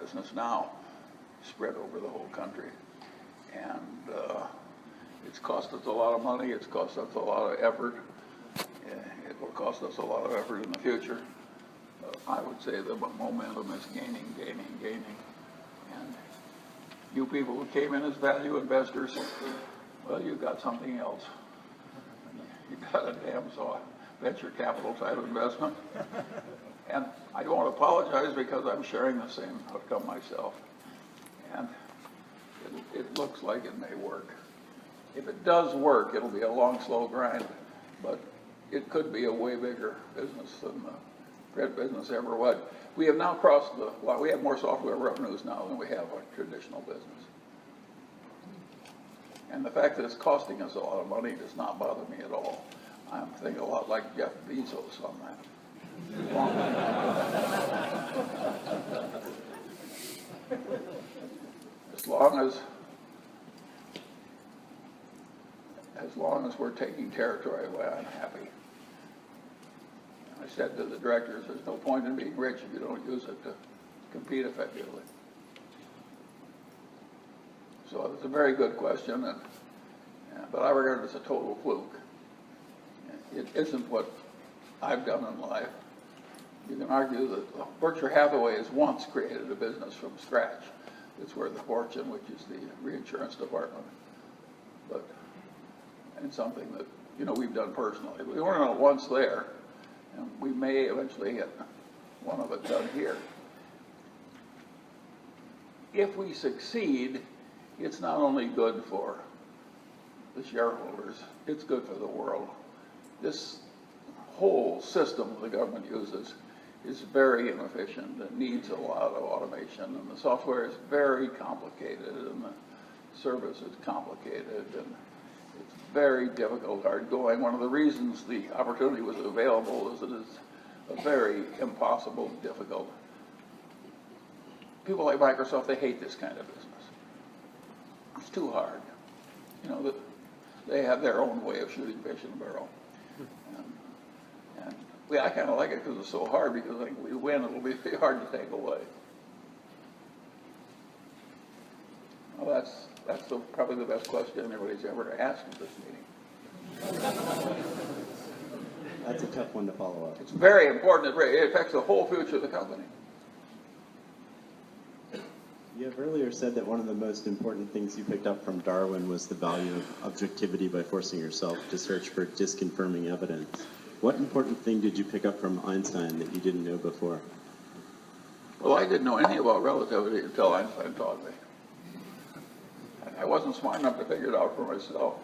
business now, spread over the whole country. And it's cost us a lot of money, it's cost us a lot of effort. It will cost us a lot of effort in the future. I would say the momentum is gaining. And you people who came in as value investors, well, you got something else. You got a damn venture capital type investment. And I don't want to apologize because I'm sharing the same outcome myself. And it looks like it may work. If it does work, it'll be a long, slow grind, but it could be a way bigger business than the print business ever was. We have now crossed we have more software revenues now than we have our traditional business. And the fact that it's costing us a lot of money does not bother me at all. I'm thinking a lot like Jeff Bezos on that. As long as we're taking territory away, I'm happy. I said to the directors, there's no point in being rich if you don't use it to compete effectively. So it's a very good question, but I regard it as a total fluke. It isn't what I've done in life. You can argue that Berkshire Hathaway has once created a business from scratch. It's worth a fortune, which is the reinsurance department. But it's something that we've done personally. We weren't once there, and we may eventually get one of it done here. If we succeed, it's not only good for the shareholders, it's good for the world. This whole system the government uses is very inefficient. It needs a lot of automation, and the software is very complicated, and the service is complicated, and it's very difficult, hard going. One of the reasons the opportunity was available is that it's a very impossible, difficult. People like Microsoft, they hate this kind of business. It's too hard. They have their own way of shooting fish in a barrel. I kind of like it because it's so hard, because I think we win, it'll be hard to take away. Well, that's probably the best question anybody's ever asked at this meeting. That's a tough one to follow up. It's very important. It affects the whole future of the company. You have earlier said that one of the most important things you picked up from Darwin was the value of objectivity by forcing yourself to search for disconfirming evidence. What important thing did you pick up from Einstein that you didn't know before? Well, I didn't know anything about relativity until Einstein taught me. I wasn't smart enough to figure it out for myself.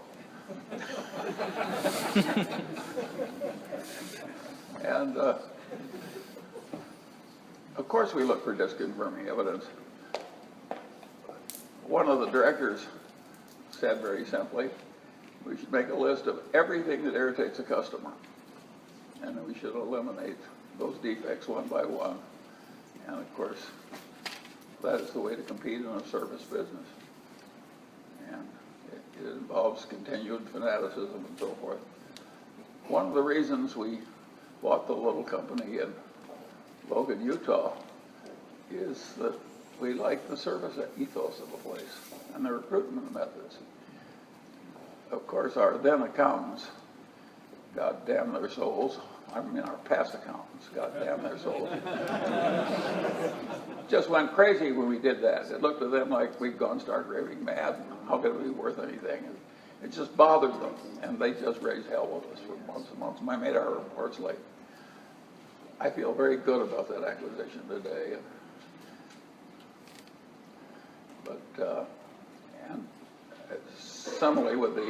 And of course we look for disconfirming evidence. One of the directors said very simply, we should make a list of everything that irritates a customer, and then we should eliminate those defects one by one. And of course, that is the way to compete in a service business. And it involves continued fanaticism and so forth. One of the reasons we bought the little company in Logan, Utah, is that we like the service ethos of the place and the recruitment methods. Of course, our then accountants, God damn their souls, I mean our past accountants, God damn their souls, just went crazy when we did that. It looked to them like we'd gone stark raving mad, and how could it be worth anything? And it just bothered them, and they just raised hell with us for months and months. I made our reports late. I feel very good about that acquisition today. But and similarly with the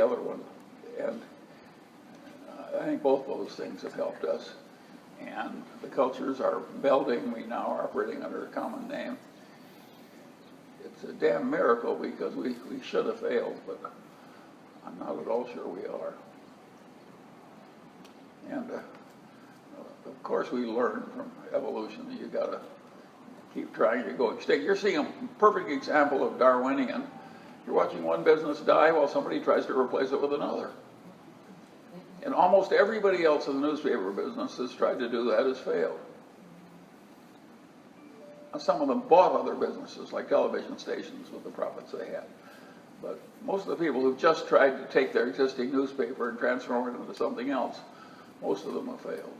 other one, and I think both those things have helped us. And the cultures are melding. We now are operating under a common name. It's a damn miracle, because we should have failed, but I'm not at all sure we are. And of course we learn from evolution that you got to keep trying to go extinct. You're seeing a perfect example of Darwinian. You're watching one business die while somebody tries to replace it with another. And almost everybody else in the newspaper business has tried to do that, has failed. some of them bought other businesses, like television stations, with the profits they had. But most of the people who've just tried to take their existing newspaper and transform it into something else, most of them have failed.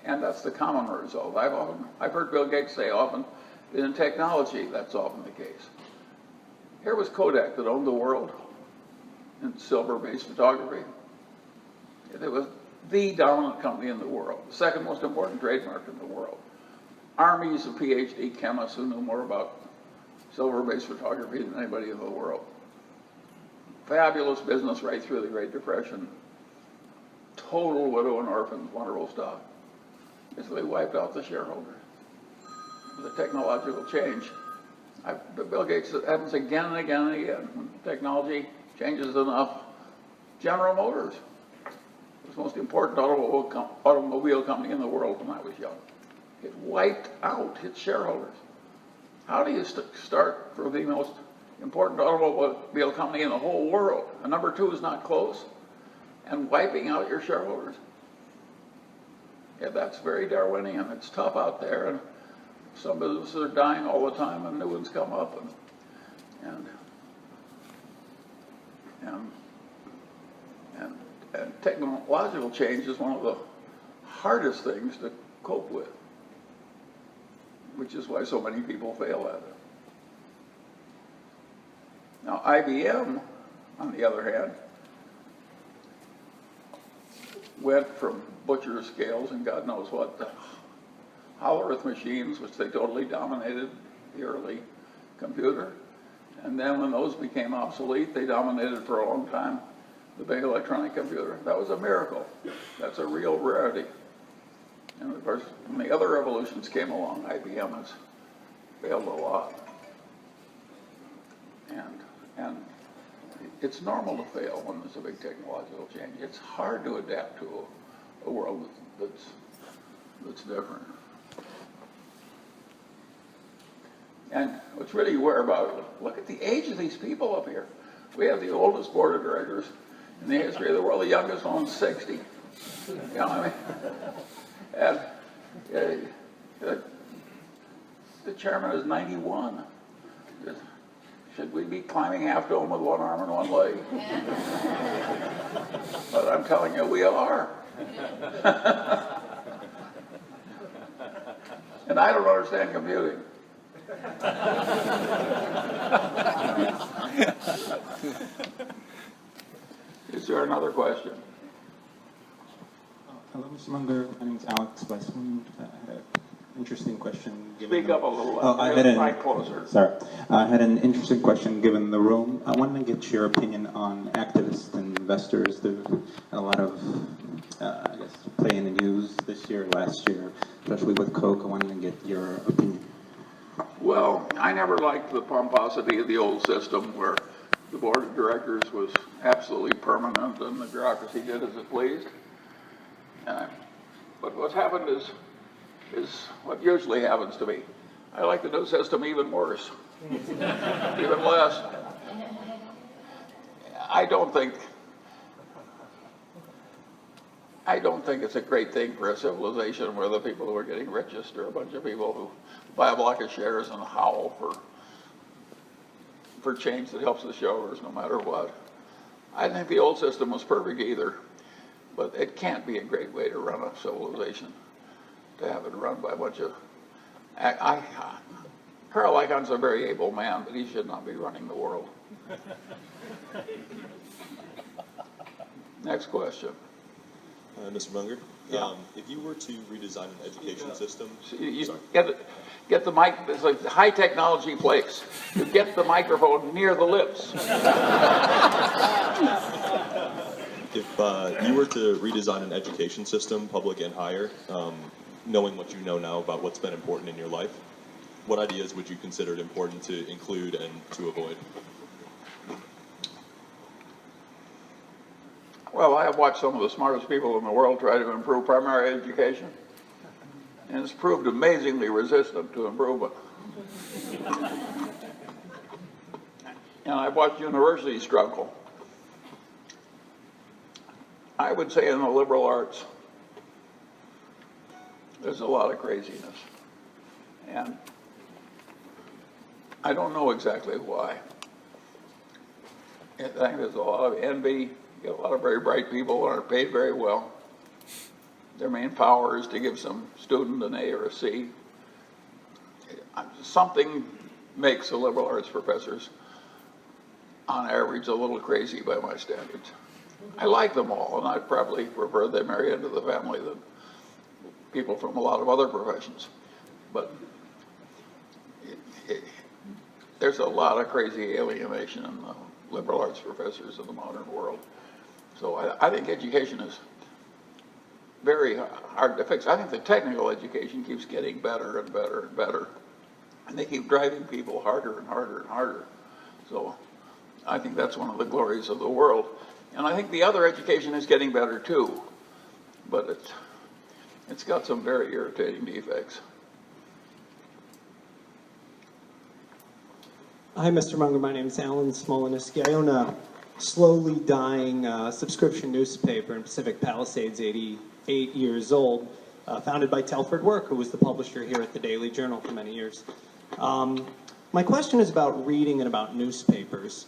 And that's the common result. I've heard Bill Gates say often that in technology, that's often the case. Here was Kodak that owned the world in silver-based photography. It was the dominant company in the world, the second most important trademark in the world. Armies of PhD chemists who knew more about silver-based photography than anybody in the world. Fabulous business right through the Great Depression. Total widow and orphans, wonderful stuff. Basically wiped out the shareholder. It was a technological change. Bill Gates, it happens again and again and again. When technology changes enough. General Motors was the most important automobile company in the world when I was young. It wiped out its shareholders. How do you start for the most important automobile company in the whole world? And number two is not close, and wiping out your shareholders. Yeah, that's very Darwinian. It's tough out there, and some businesses are dying all the time, and new ones come up, and technological change is one of the hardest things to cope with, which is why so many people fail at it. Now, IBM, on the other hand, went from butcher scales and God knows what to Hollerith machines, which they totally dominated the early computer. And then when those became obsolete, they dominated for a long time the big electronic computer. That was a miracle. That's a real rarity. And of course, when the other revolutions came along, IBM has failed a lot. And it's normal to fail when there's a big technological change. It's hard to adapt to a world that's different. And what's really weird about it, look at the age of these people up here. We have the oldest board of directors in the history of the world. The youngest one's 60. You know what I mean? And the chairman is 91. Should we be climbing Half Dome with one arm and one leg? But I'm telling you, we are. And I don't understand computing. Is there another question? Hello, Mr. Munger. My name is Alex Weissmund. I had an interesting question. Speak up a little. I had mic closer. Sorry. I had an interesting question given the room. I wanted to get your opinion on activists and investors. There's a lot of, I guess, play in the news this year, last year, especially with Coke. I wanted to get your opinion. Well, I never liked the pomposity of the old system where the board of directors was absolutely permanent and the bureaucracy did as it pleased. But what's happened is what usually happens to me. I like the new system even worse, even less. I don't think it's a great thing for a civilization where the people who are getting richest are a bunch of people who buy a block of shares and howl for change that helps the shareholders no matter what. I think the old system was perfect either, but it can't be a great way to run a civilization, to have it run by a bunch of... Carl Icahn's a very able man, but he should not be running the world. Next question. Mr. Munger, Yeah. if you were to redesign an education system... You get the mic, it's like the high technology place. You get the microphone near the lips. If you were to redesign an education system, public and higher, knowing what you know now about what's been important in your life, what ideas would you consider it important to include and to avoid? Well, I have watched some of the smartest people in the world try to improve primary education, and it's proved amazingly resistant to improvement. And I've watched universities struggle. I would say in the liberal arts, there's a lot of craziness. And I don't know exactly why. I think there's a lot of envy. You get a lot of very bright people who aren't paid very well. Their main power is to give some student an A or a C. Something makes the liberal arts professors, on average, a little crazy by my standards. I like them all, and I'd probably prefer they marry into the family than people from a lot of other professions. But there's a lot of crazy alienation in the liberal arts professors of the modern world. So I think education is very hard to fix. I think the technical education keeps getting better and better and better. And they keep driving people harder and harder and harder. So I think that's one of the glories of the world. And I think the other education is getting better too. But it's got some very irritating defects. Hi, Mr. Munger. My name is Alan Smolensky. I own a slowly dying subscription newspaper in Pacific Palisades, 88 years old, founded by Telford Work, who was the publisher here at the Daily Journal for many years. My question is about reading and about newspapers.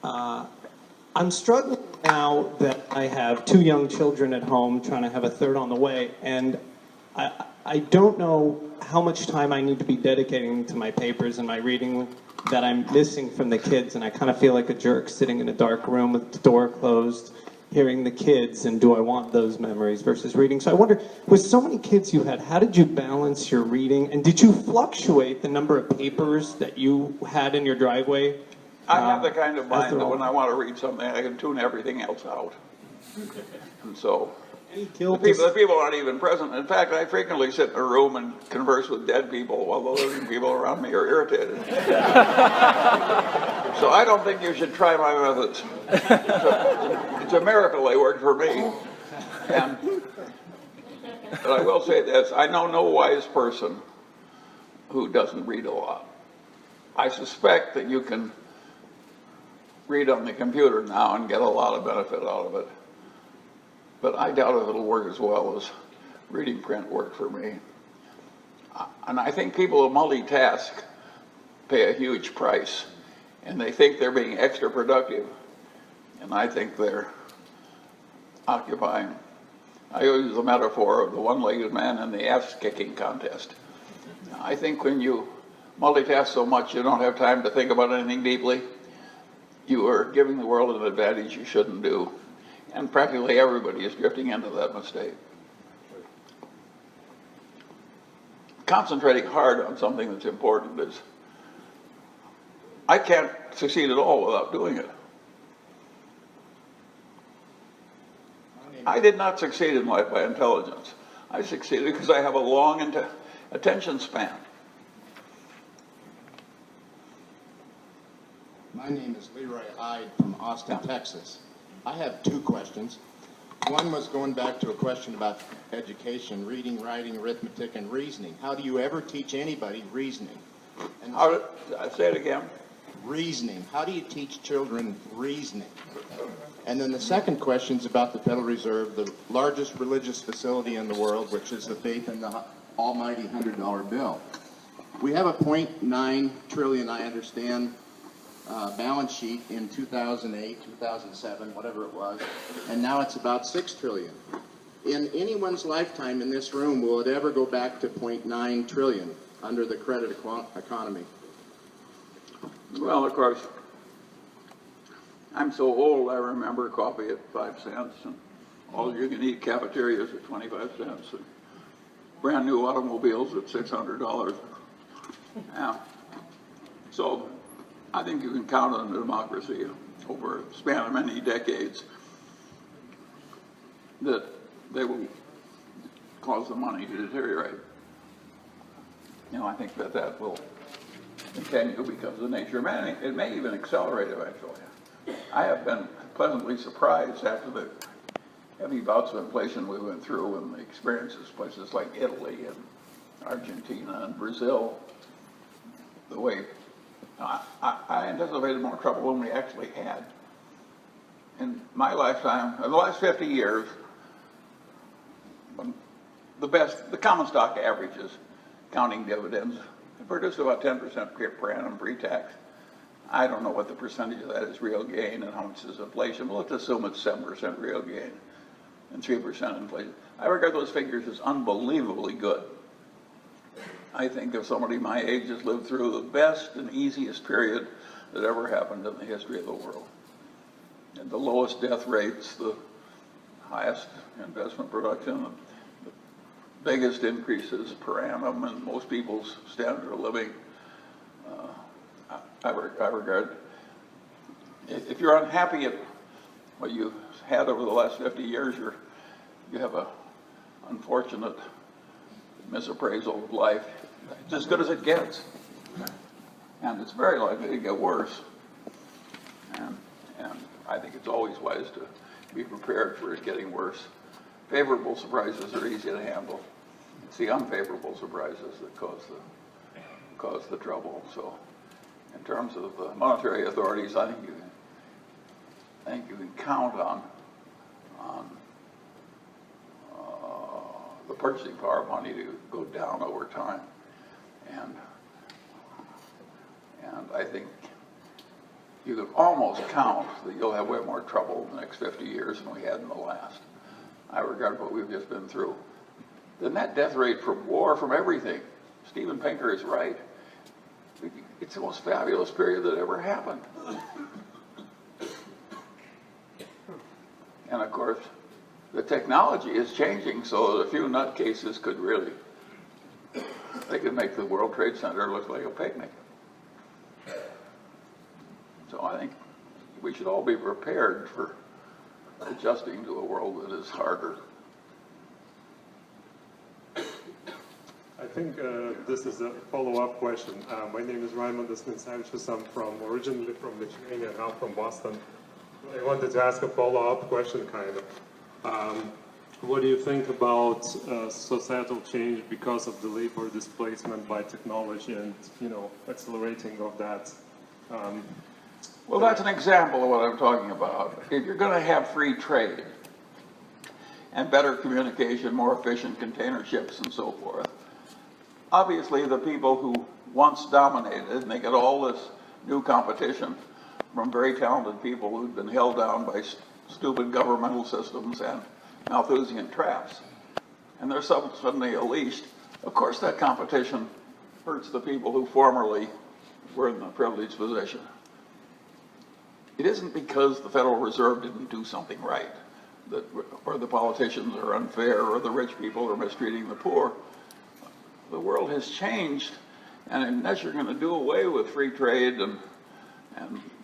I'm struggling now that I have 2 young children at home, trying to have a third on the way, and I don't know how much time I need to be dedicating to my papers and my reading that I'm missing from the kids, and I kind of feel like a jerk sitting in a dark room with the door closed, hearing the kids, and do I want those memories versus reading? So I wonder, with so many kids you had, how did you balance your reading, and did you fluctuate the number of papers that you had in your driveway? I have the kind of mind that when I want to read something, I can tune everything else out. And so the people aren't even present. In fact, I frequently sit in a room and converse with dead people while the living people around me are irritated. So I don't think you should try my methods. It's a miracle they worked for me. But I will say this, I know no wise person who doesn't read a lot. I suspect that you can read on the computer now and get a lot of benefit out of it. But I doubt if it'll work as well as reading print worked for me. And I think people who multitask pay a huge price, and they think they're being extra productive, and I think they're occupying. I use the metaphor of the one-legged man in the ass-kicking contest. I think when you multitask so much you don't have time to think about anything deeply, you are giving the world an advantage you shouldn't do. And practically everybody is drifting into that mistake. Concentrating hard on something that's important is, I can't succeed at all without doing it. I did not succeed in life by intelligence. I succeeded because I have a long attention span. My name is Leroy Hyde from Austin, Texas. I have 2 questions. One was going back to a question about education, reading, writing, arithmetic, and reasoning. How do you ever teach anybody reasoning? And Say it again. Reasoning. How do you teach children reasoning? And then the second question is about the Federal Reserve, the largest religious facility in the world, which is the faith in the almighty $100 bill. We have a 0.9 trillion, I understand, balance sheet in 2008, 2007, whatever it was, and now it's about 6 trillion. In anyone's lifetime in this room, will it ever go back to 0.9 trillion under the credit economy? Well, of course, I'm so old I remember coffee at 5 cents and all you can eat cafeterias at 25 cents and brand new automobiles at $600. Yeah. So I think you can count on a democracy over a span of many decades that they will cause the money to deteriorate. You know, I think that will continue because of the nature of man. It may even accelerate eventually. I have been pleasantly surprised after the heavy bouts of inflation we went through and the experiences places like Italy and Argentina and Brazil, the way I anticipated more trouble than we actually had. In my lifetime, in the last 50 years, the common stock averages counting dividends. It produced about 10% per annum pre-tax. I don't know what the percentage of that is real gain and how much is inflation. Well, let's assume it's 7% real gain and 3% inflation. I regard those figures as unbelievably good. I think if somebody my age has lived through the best and easiest period that ever happened in the history of the world. And the lowest death rates, the highest investment production, the biggest increases per annum in most people's standard of living. I regard, if you're unhappy at what you've had over the last 50 years, you have a unfortunate misappraisal of life. It's as good as it gets. And it's very likely to get worse. And I think it's always wise to be prepared for it getting worse. Favorable surprises are easy to handle. It's the unfavorable surprises that cause the trouble. So in terms of the monetary authorities, I think you can count on the purchasing power of money to go down over time. And I think you can almost count that you'll have way more trouble in the next 50 years than we had in the last. I regard what we've just been through. The net death rate from war, from everything, Steven Pinker is right. It's the most fabulous period that ever happened. And of course, the technology is changing so that a few nutcases could really, they could make the World Trade Center look like a picnic. So I think we should all be prepared for adjusting to a world that is harder. I think this is a follow-up question. My name is Raimondas Nincevičius. I'm originally from Lithuania, now from Boston. I wanted to ask a follow-up question, kind of. What do you think about societal change because of the labor displacement by technology and, accelerating of that? Well, that's an example of what I'm talking about. If you're going to have free trade and better communication, more efficient container ships and so forth, obviously the people who once dominated, and they get all this new competition from very talented people who've been held down by stupid governmental systems and Malthusian traps, and they're suddenly unleashed. Of course that competition hurts the people who formerly were in the privileged position. It isn't because the Federal Reserve didn't do something right, or the politicians are unfair, or the rich people are mistreating the poor. The world has changed, and unless you're going to do away with free trade and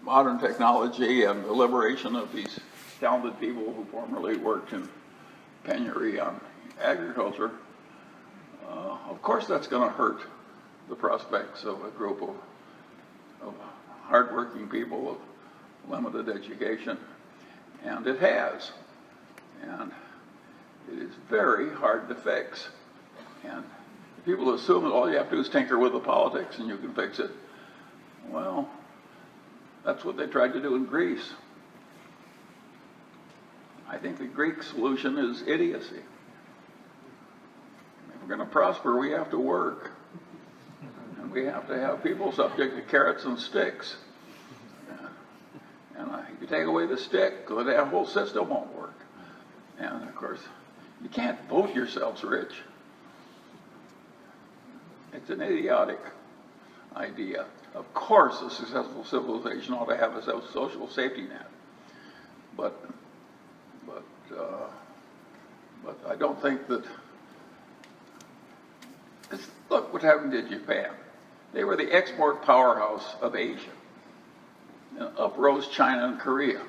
modern technology and the liberation of these talented people who formerly worked in penury on agriculture, of course that's going to hurt the prospects of a group of hardworking people of limited education, and it has. And it is very hard to fix. And people assume that all you have to do is tinker with the politics and you can fix it. Well, that's what they tried to do in Greece. I think the Greek solution is idiocy. If we're going to prosper, we have to work. And we have to have people subject to carrots and sticks. And if you take away the stick, the whole system won't work. And of course, you can't vote yourselves rich. It's an idiotic idea. Of course, a successful civilization ought to have a social safety net. But I don't think that. Look what happened to Japan. They were the export powerhouse of Asia. And up rose China and Korea.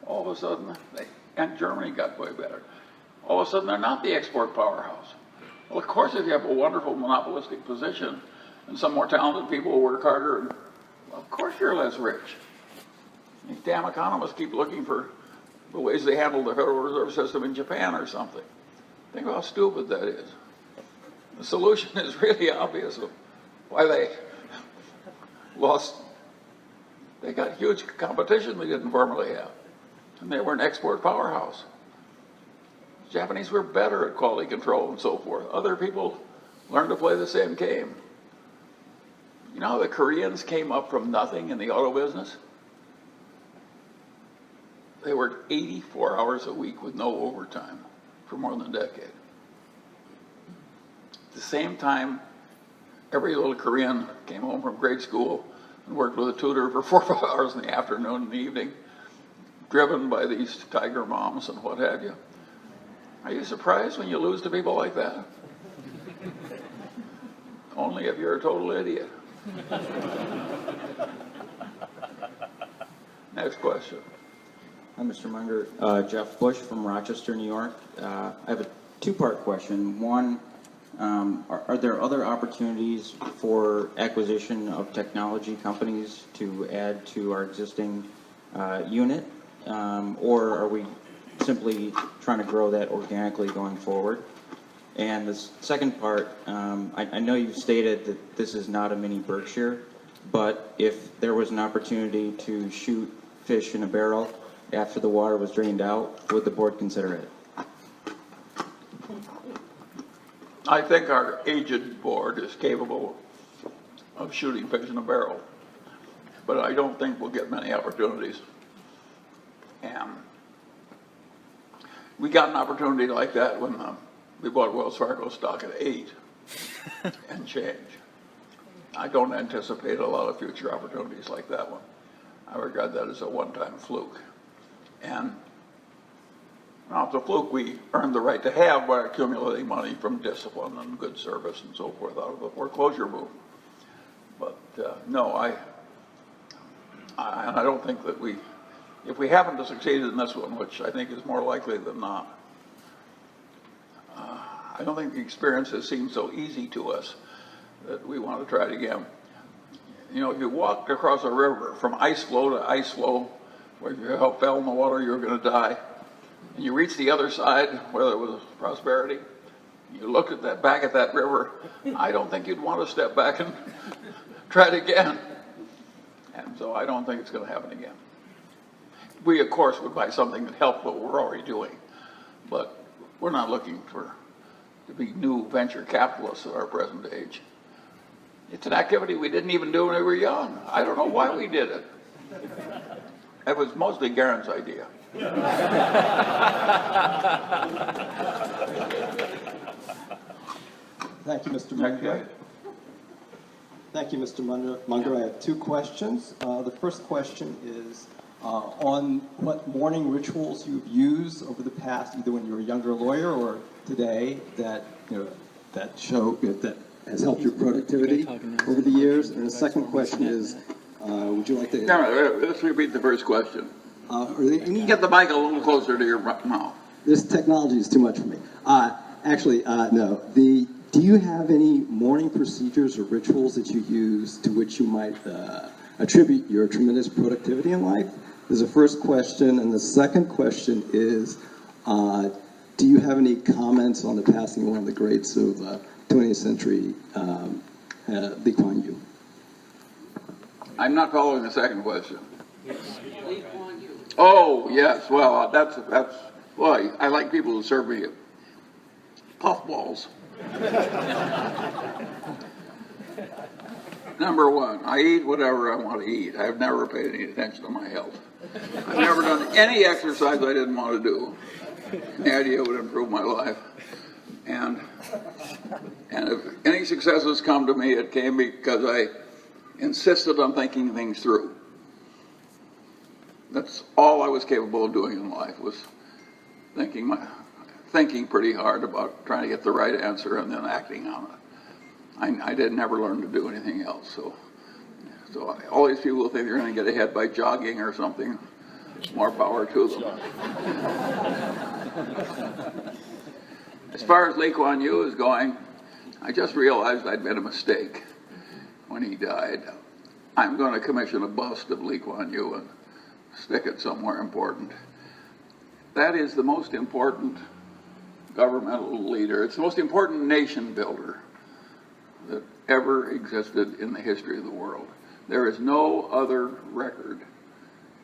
All of a sudden, and Germany got way better. All of a sudden, they're not the export powerhouse. Well, of course, if you have a wonderful monopolistic position and some more talented people who work harder, well, of course you're less rich. These damn economists keep looking for the ways they handle the Federal Reserve System in Japan or something. Think of how stupid that is. The solution is really obvious of why they lost. They got huge competition they didn't formerly have. And they were an export powerhouse. The Japanese were better at quality control and so forth. Other people learn to play the same game. You know how the Koreans came up from nothing in the auto business? They worked 84 hours a week with no overtime for more than a decade. At the same time, every little Korean came home from grade school and worked with a tutor for 4 or 5 hours in the afternoon and the evening, driven by these tiger moms and what have you. Are you surprised when you lose to people like that? Only if you're a total idiot. Next question. Hi, Mr. Munger. Jeff Bush from Rochester, New York. I have a two-part question. One, are there other opportunities for acquisition of technology companies to add to our existing unit? Or are we simply trying to grow that organically going forward? And the second part, I know you stated that this is not a mini Berkshire, but if there was an opportunity to shoot fish in a barrel after the water was drained out, would the board consider it? I think our aged board is capable of shooting fish in a barrel, but I don't think we'll get many opportunities. And we got an opportunity like that when we bought Wells Fargo stock at 8 and change. I don't anticipate a lot of future opportunities like that one. I regard that as a one-time fluke. And now, it's a fluke we earned the right to have by accumulating money from discipline and good service and so forth out of the foreclosure boom. But no, I don't think that if we happen to succeed in this one, which I think is more likely than not, I don't think the experiences seem so easy to us that we want to try it again. You know, if you walked across a river from ice flow to ice flow, where if you fell in the water, you were going to die, and you reach the other side, where there was prosperity, you look at that back at that river, I don't think you'd want to step back and try it again. And so I don't think it's going to happen again. We, of course, would buy something that helped what we're already doing, but we're not looking to be new venture capitalists at our present age. It's an activity we didn't even do when we were young. I don't know why we did it. It was mostly Garen's idea. Thank you, Mr. Munger. Thank you, Mr. Munger. I have two questions. The first question is on what morning rituals you've used over the past, either when you were a younger lawyer or today, that that has helped your productivity over the years. And the second question is, would you like to? No, let's repeat the first question. Are there any? Get the mic a little closer to your mouth. This technology is too much for me. Actually, no. Do you have any morning procedures or rituals that you use to which you might attribute your tremendous productivity in life? There's a first question, and the second question is, do you have any comments on the passing of one of the greats of 20th century, Lee Kuan Yew? I'm not following the second question. Oh, yes. Well, that's. Well, I like people who serve me puffballs. Number one, I eat whatever I want to eat. I've never paid any attention to my health. I've never done any exercise I didn't want to do. The idea would improve my life. And if any successes come to me, it came because I insisted on thinking things through. That's all I was capable of doing in life, was thinking pretty hard about trying to get the right answer and then acting on it. I did never learn to do anything else. So all these people who think they're going to get ahead by jogging or something, more power to them. As far as Lee Kuan Yew is going, I just realized I'd made a mistake when he died. I'm going to commission a bust of Lee Kuan Yew and stick it somewhere important. That is the most important governmental leader. It's the most important nation builder that ever existed in the history of the world. There is no other record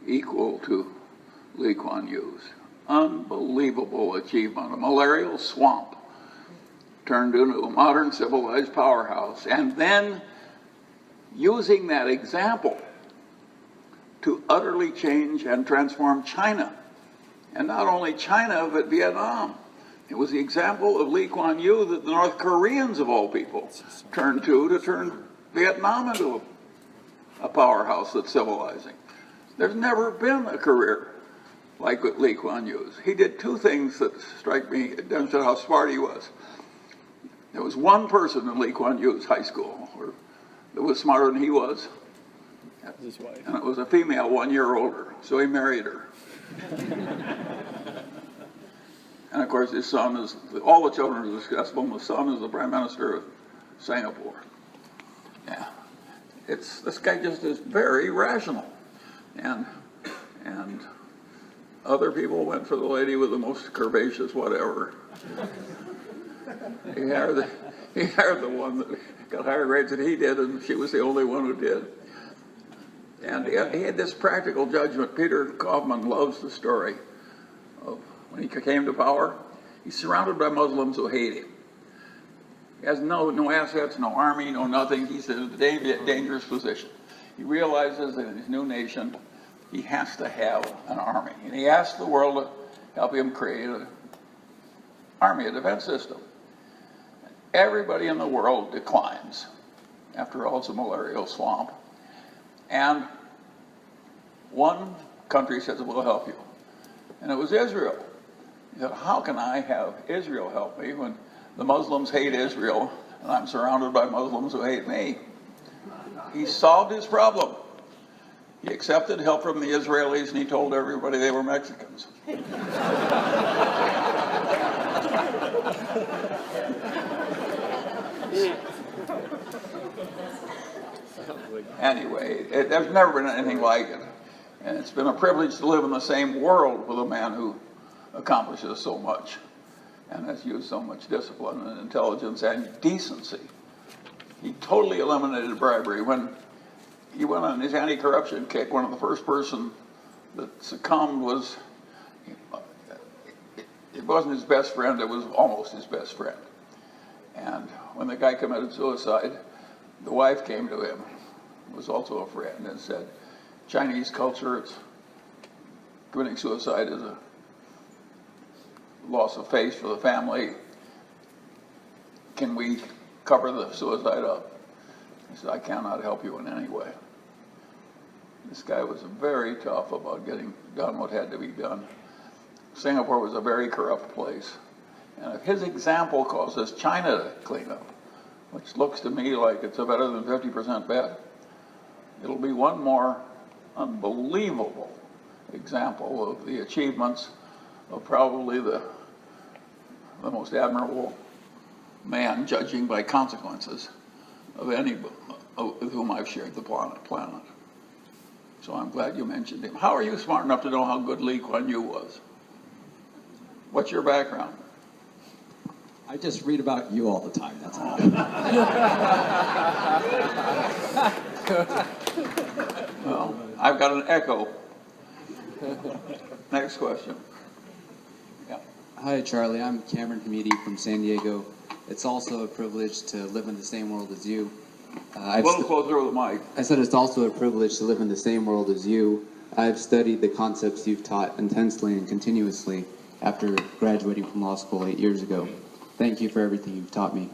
equal to Lee Kuan Yew's. Unbelievable achievement. A malarial swamp turned into a modern civilized powerhouse, and then using that example to utterly change and transform China. And not only China, but Vietnam. It was the example of Lee Kuan Yew that the North Koreans, of all people, turned to turn Vietnam into a powerhouse that's civilizing. There's never been a career like Lee Kuan Yew's. He did two things that strike me, demonstrate how smart he was. There was one person in Lee Kuan Yew's high school that was smarter than he was. His wife. And it was a female 1 year older, so he married her. And of course his son is, all the children are successful, and the son is the Prime Minister of Singapore. Yeah. This guy just is very rational. And other people went for the lady with the most curvaceous whatever. He hired the one that got higher grades than he did, and she was the only one who did. And he had this practical judgment. Peter Kaufman loves the story of when he came to power. He's surrounded by Muslims who hate him. He has no assets, no army, no nothing. He's in a dangerous position. He realizes that in his new nation, he has to have an army. And he asks the world to help him create an army, a defense system. Everybody in the world declines. After all, it's a malarial swamp. And one country says, we'll help you. And it was Israel. He said, how can I have Israel help me when the Muslims hate Israel and I'm surrounded by Muslims who hate me? He solved his problem. He accepted help from the Israelis and he told everybody they were Mexicans. Anyway, there's never been anything like it. And it's been a privilege to live in the same world with a man who accomplishes so much and has used so much discipline and intelligence and decency. He totally eliminated bribery. When he went on his anti-corruption kick, one of the first person that succumbed was, it wasn't his best friend, it was almost his best friend. And when the guy committed suicide, the wife came to him, was also a friend, and said, Chinese culture, committing suicide is a loss of face for the family. Can we cover the suicide up? He said, I cannot help you in any way. This guy was very tough about getting done what had to be done. Singapore was a very corrupt place. And if his example causes China to clean up, which looks to me like it's a better than 50% bet, it'll be one more unbelievable example of the achievements of probably the most admirable man, judging by consequences, of any with whom I've shared the planet. So I'm glad you mentioned him. How are you smart enough to know how good Lee Kuan Yew was? What's your background? I just read about you all the time, that's all. Well, I've got an echo. Next question. Yeah. Hi, Charlie. I'm Cameron Hamidi from San Diego. It's also a privilege to live in the same world as you. A little closer with the mic. I said it's also a privilege to live in the same world as you. I've studied the concepts you've taught intensely and continuously after graduating from law school 8 years ago. Thank you for everything you've taught me.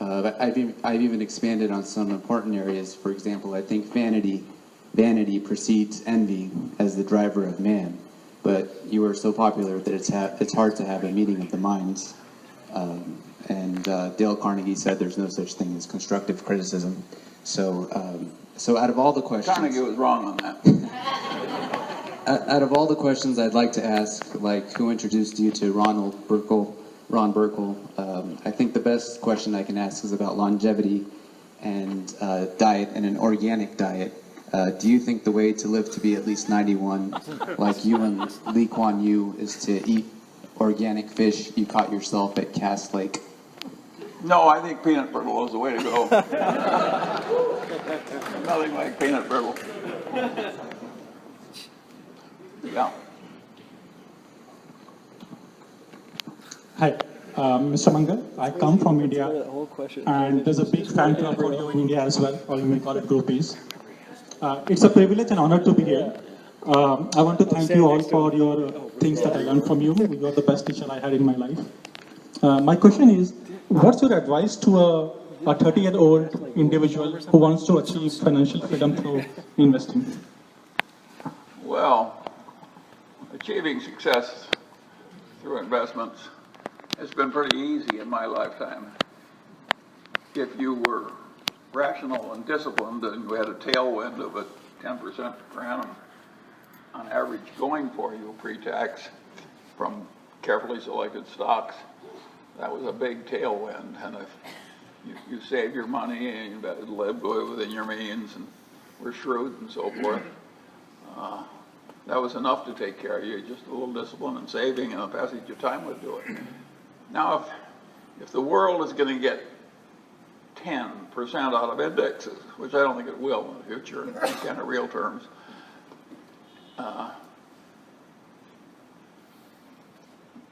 I've even expanded on some important areas. For example, I think vanity precedes envy as the driver of man. But you are so popular that it's hard to have a meeting of the minds. Dale Carnegie said there's no such thing as constructive criticism. So out of all the questions... Carnegie was wrong on that. Out of all the questions I'd like to ask, like who introduced you to Ron Burkle, I think the best question I can ask is about longevity and diet and an organic diet. Do you think the way to live to be at least 91, like you and Lee Kuan Yew, is to eat organic fish you caught yourself at Cass Lake? No, I think peanut brittle is the way to go. Nothing like peanut brittle. Yeah. Hi, Mr. Munger, I come from India, and there's a big fan club for you in India as well, or you may call it groupies. It's a privilege and honor to be here. I want to thank you all for your things that I learned from you. You are the best teacher I had in my life. My question is, what's your advice to a 30-year-old individual who wants to achieve financial freedom through investing? Well, achieving success through investments has been pretty easy in my lifetime. If you were rational and disciplined and you had a tailwind of a 10% per annum on average going for you pre-tax from carefully selected stocks, that was a big tailwind. And if you saved your money and you lived within your means and were shrewd and so forth, that was enough to take care of you. Just a little discipline and saving and a passage of time would do it. Now, if the world is going to get 10% out of indexes, which I don't think it will in the future in kind of real terms,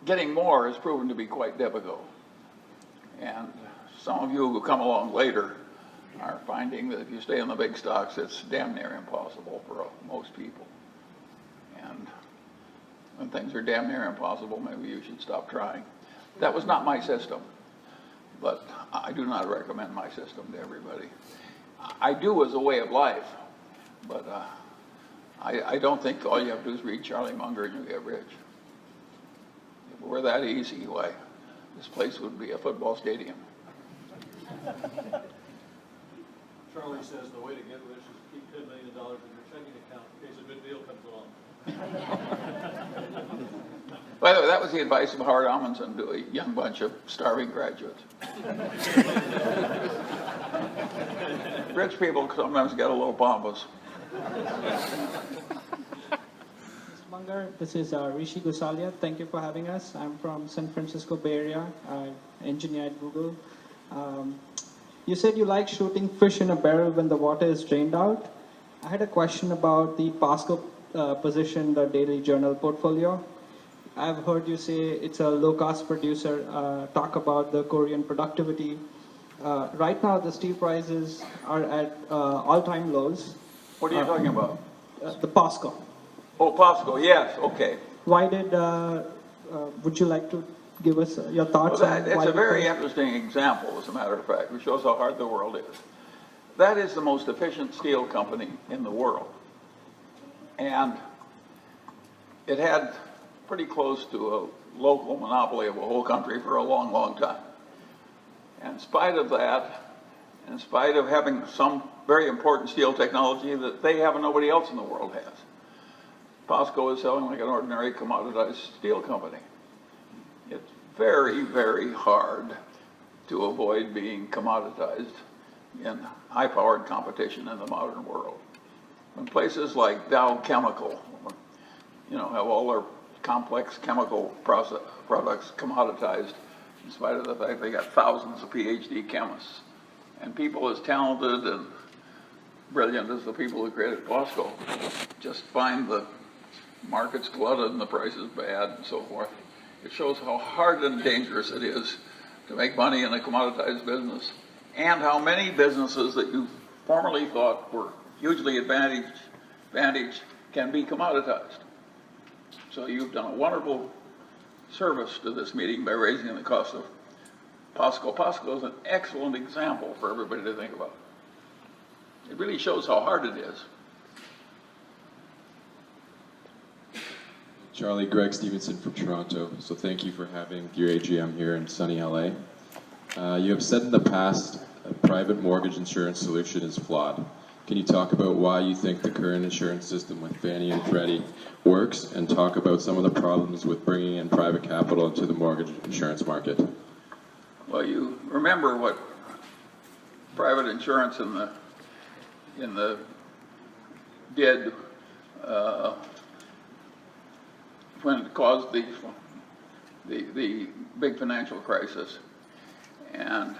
getting more has proven to be quite difficult. And some of you who come along later are finding that if you stay in the big stocks, it's damn near impossible for most people. And when things are damn near impossible, maybe you should stop trying. That was not my system, but I do not recommend my system to everybody. I do as a way of life, but I don't think all you have to do is read Charlie Munger and you get rich. If it were that easy, why, this place would be a football stadium. Charlie says the way to get rich is keep $10 million in your checking account in case a good deal comes along. By the way, that was the advice of Howard Amundsen to a young bunch of starving graduates. Rich people sometimes get a little pompous. Mr. Munger, this is Rishi Gosalia. Thank you for having us. I'm from San Francisco Bay Area. I engineer at Google. You said you like shooting fish in a barrel when the water is drained out. I had a question about the Posco position, the daily journal portfolio. I've heard you say it's a low-cost producer. Talk about the Korean productivity. Right now, the steel prices are at all-time lows. What are you talking about? The Posco. Oh, Posco, yes, okay. Why did, would you like to give us your thoughts on It's why a very interesting example, as a matter of fact, which shows how hard the world is. That is the most efficient steel company in the world. And it had pretty close to a local monopoly of a whole country for a long, long time. And in spite of that, in spite of having some very important steel technology that they have and nobody else in the world has, Posco is selling like an ordinary commoditized steel company. It's very, very hard to avoid being commoditized in high-powered competition in the modern world. When places like Dow Chemical, have all their complex chemical products commoditized, in spite of the fact they got thousands of PhD chemists, and people as talented and brilliant as the people who created Posco just find the market's flooded and the price is bad and so forth. It shows how hard and dangerous it is to make money in a commoditized business, and how many businesses that you formerly thought were hugely advantaged can be commoditized. So you've done a wonderful service to this meeting by raising the cost of Posco. Posco is an excellent example for everybody to think about. It really shows how hard it is. Charlie, Greg Stevenson from Toronto. So thank you for having your AGM here in sunny LA. You have said in the past a private mortgage insurance solution is flawed. Can you talk about why you think the current insurance system with Fannie and Freddie works, and talk about some of the problems with bringing in private capital into the mortgage insurance market? Well, you remember what private insurance did when it caused the big financial crisis, and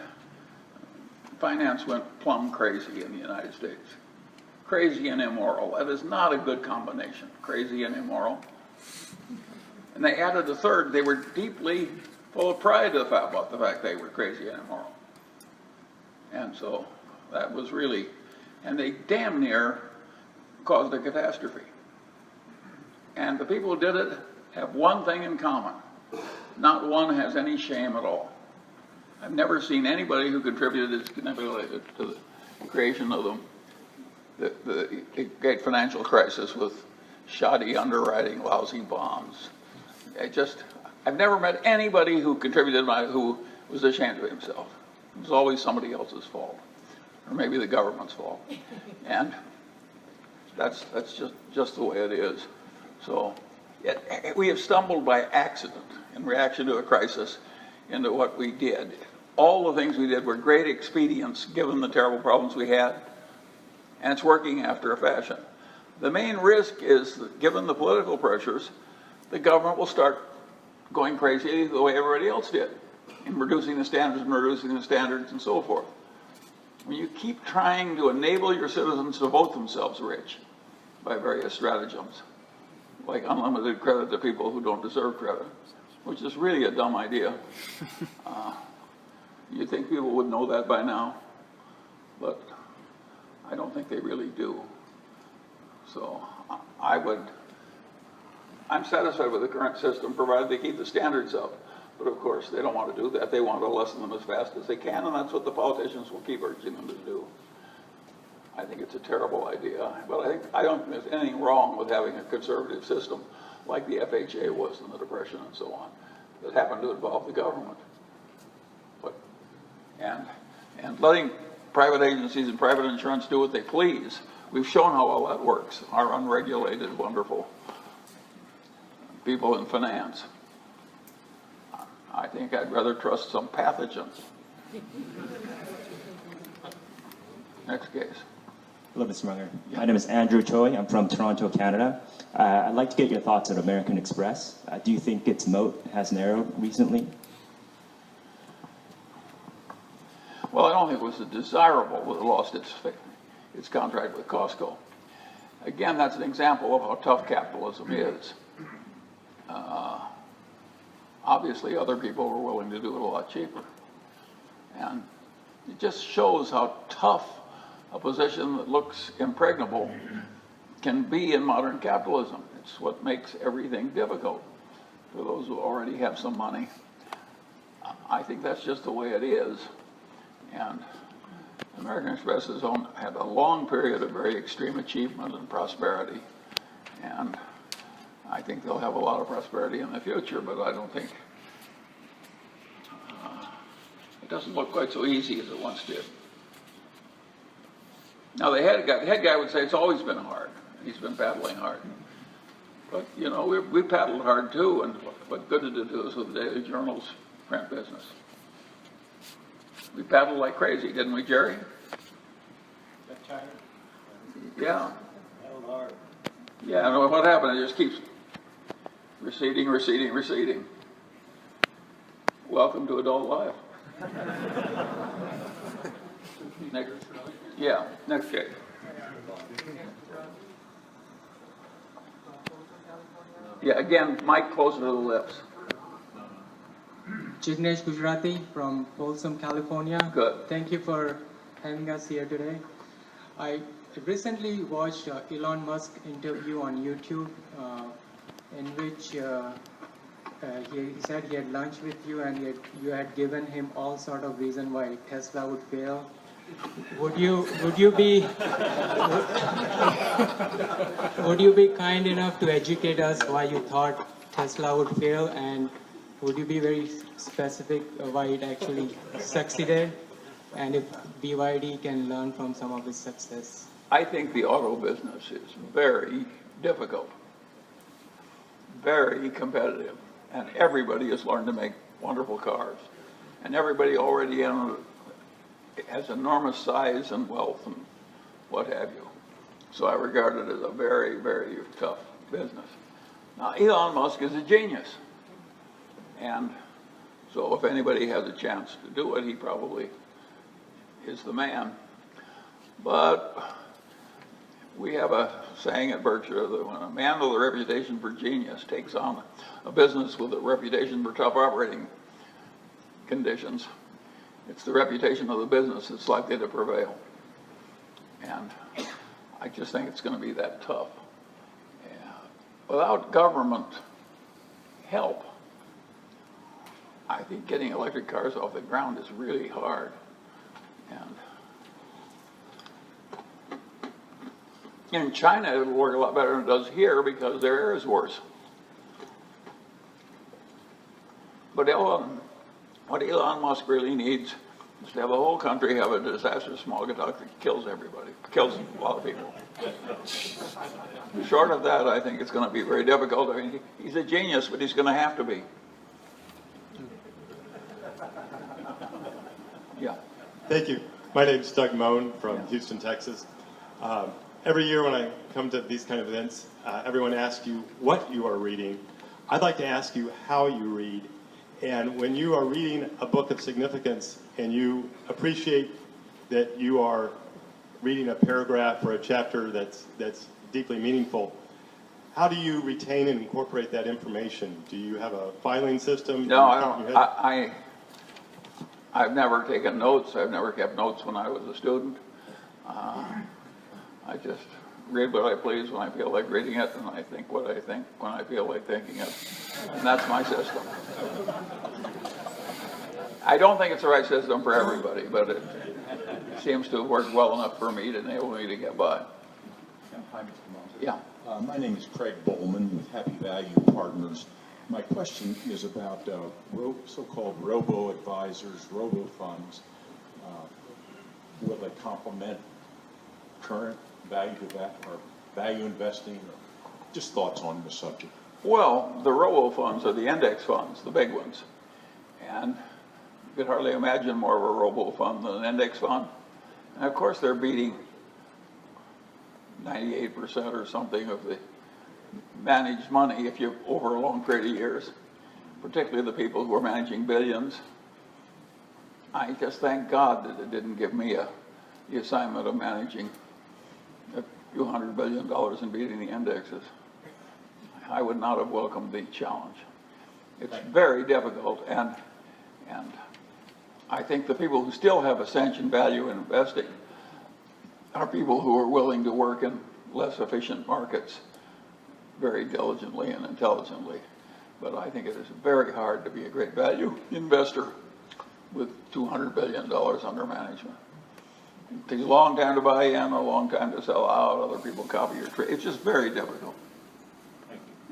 finance went plumb crazy in the United States. Crazy and immoral. That is not a good combination, crazy and immoral. And they added a third. They were deeply full of pride about the fact they were crazy and immoral. And so that was really, and they damn near caused a catastrophe. And the people who did it have one thing in common. Not one has any shame at all. I've never seen anybody who contributed significantly to the creation of the great financial crisis with shoddy underwriting, lousy bonds. I've never met anybody who contributed who was ashamed of himself. It was always somebody else's fault, or maybe the government's fault. And that's just the way it is. So we have stumbled by accident in reaction to a crisis into what we did. All the things we did were great expedients given the terrible problems we had, and it's working after a fashion. The main risk is that given the political pressures, the government will start going crazy the way everybody else did, in reducing the standards and so forth. When you keep trying to enable your citizens to vote themselves rich by various stratagems, like unlimited credit to people who don't deserve credit, which is really a dumb idea. You'd think people would know that by now, but I don't think they really do. So I'm satisfied with the current system, provided they keep the standards up. But of course, they don't want to do that. They want to lessen them as fast as they can, and that's what the politicians will keep urging them to do. I think it's a terrible idea, but I don't think there's anything wrong with having a conservative system like the FHA was in the Depression and so on, that happened to involve the government. And letting private agencies and private insurance do what they please, we've shown how well that works. Our unregulated, wonderful people in finance. I think I'd rather trust some pathogen. Next case. Hello, Mr. Munger. My name is Andrew Choi. I'm from Toronto, Canada. I'd like to get your thoughts on American Express. Do you think its moat has narrowed recently? Well, I don't think it was desirable that it lost its contract with Costco. Again, that's an example of how tough capitalism is. Obviously, other people were willing to do it a lot cheaper. And it just shows how tough a position that looks impregnable can be in modern capitalism. It's what makes everything difficult for those who already have some money. I think that's just the way it is. And American Express has had a long period of very extreme achievement and prosperity. And I think they'll have a lot of prosperity in the future, but I don't think it doesn't look quite so easy as it once did. Now, the head guy would say it's always been hard. He's been paddling hard. But, you know, we paddled hard too, and what good did it do us with the Daily Journal's print business? We paddled like crazy, didn't we, Jerry? Yeah. Yeah, and what happened? It just keeps receding, receding, receding. Welcome to adult life. Next case. Yeah, again, mic closer to the lips. Jignesh Gujarati from Folsom, California. Good. Thank you for having us here today. I recently watched Elon Musk interview on YouTube in which he said he had lunch with you and you had given him all sort of reason why Tesla would fail. Would you be kind enough to educate us why you thought Tesla would fail, and would you be very specific why it actually succeeded, and if BYD can learn from some of its success? I think the auto business is very difficult, very competitive, and everybody has learned to make wonderful cars, and everybody already has enormous size and wealth and what have you. So I regard it as a very, very tough business. Now, Elon Musk is a genius. And so if anybody has a chance to do it, he probably is the man. But we have a saying at Berkshire that when a man with a reputation for genius takes on a business with a reputation for tough operating conditions. It's the reputation of the business that's likely to prevail. And I just think it's going to be that tough. Without government help, I think getting electric cars off the ground is really hard. And in China, it will work a lot better than it does here because their air is worse. But what Elon Musk really needs is to have the whole country have a disaster smog attack that kills everybody, kills a lot of people. Short of that, I think it's going to be very difficult. I mean, he's a genius, but he's going to have to be. Yeah. Thank you. My name is Doug Moan from Houston, Texas. Every year when I come to these kind of events, everyone asks you what you are reading. I'd like to ask you how you read. And when you are reading a book of significance and you appreciate that you are reading a paragraph or a chapter that's deeply meaningful, how do you retain and incorporate that information? Do you have a filing system? No, I don't. I've never taken notes. I've never kept notes when I was a student. I just read what I please when I feel like reading it, and I think what I think when I feel like thinking it. And that's my system. I don't think it's the right system for everybody, but it seems to have worked well enough for me to enable me to get by. Hi, Mr. Munger. Yeah. My name is Craig Bowman with Happy Value Partners. My question is about so-called robo-advisors, robo-funds. Will they complement current value or value investing? Or just thoughts on the subject. Well, the robo-funds are the index funds, the big ones. And you could hardly imagine more of a robo-fund than an index fund. And of course, they're beating 98% or something of the managed money if you over a long period of years, particularly the people who are managing billions. I just thank God that it didn't give me the assignment of managing a few $100 billion and beating the indexes. I would not have welcomed the challenge. It's very difficult, and I think the people who still have a sense and value in investing are people who are willing to work in less efficient markets very diligently and intelligently. But I think it is very hard to be a great value investor with $200 billion under management. It takes a long time to buy in, a long time to sell out. Other people copy your trade. It's just very difficult.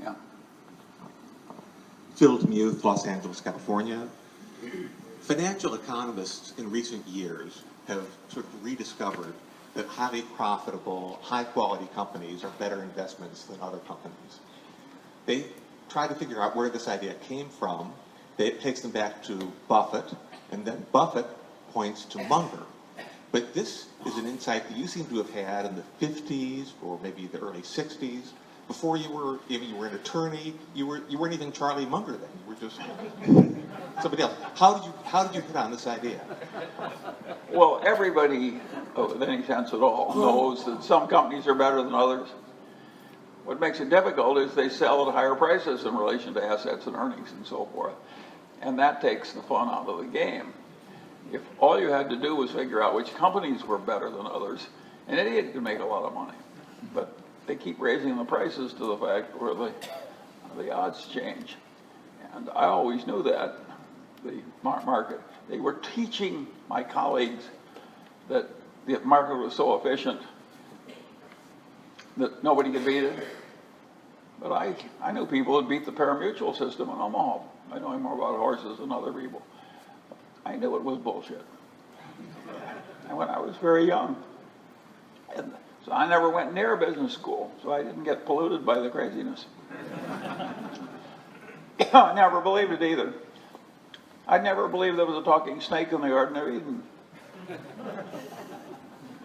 Yeah. Phil Demuth, Los Angeles, California. Financial economists in recent years have sort of rediscovered that highly profitable, high-quality companies are better investments than other companies. They try to figure out where this idea came from. It takes them back to Buffett, and then Buffett points to Munger. But this is an insight that you seem to have had in the 50s or maybe the early 60s. Before you were an attorney, you weren't even Charlie Munger then. You were just somebody else. How did you hit on this idea? Well, everybody with any sense at all knows that some companies are better than others. What makes it difficult is they sell at higher prices in relation to assets and earnings and so forth. And that takes the fun out of the game. If all you had to do was figure out which companies were better than others, an idiot could make a lot of money. But they keep raising the prices to the fact where the odds change. And I always knew that, the market. They were teaching my colleagues that the market was so efficient that nobody could beat it. But I knew people who beat the Parimutual system in Omaha. I know more about horses than other people. I knew it was bullshit. And when I was very young. And so I never went near business school, so I didn't get polluted by the craziness. I never believed it either. I never believed there was a talking snake in the Garden of Eden.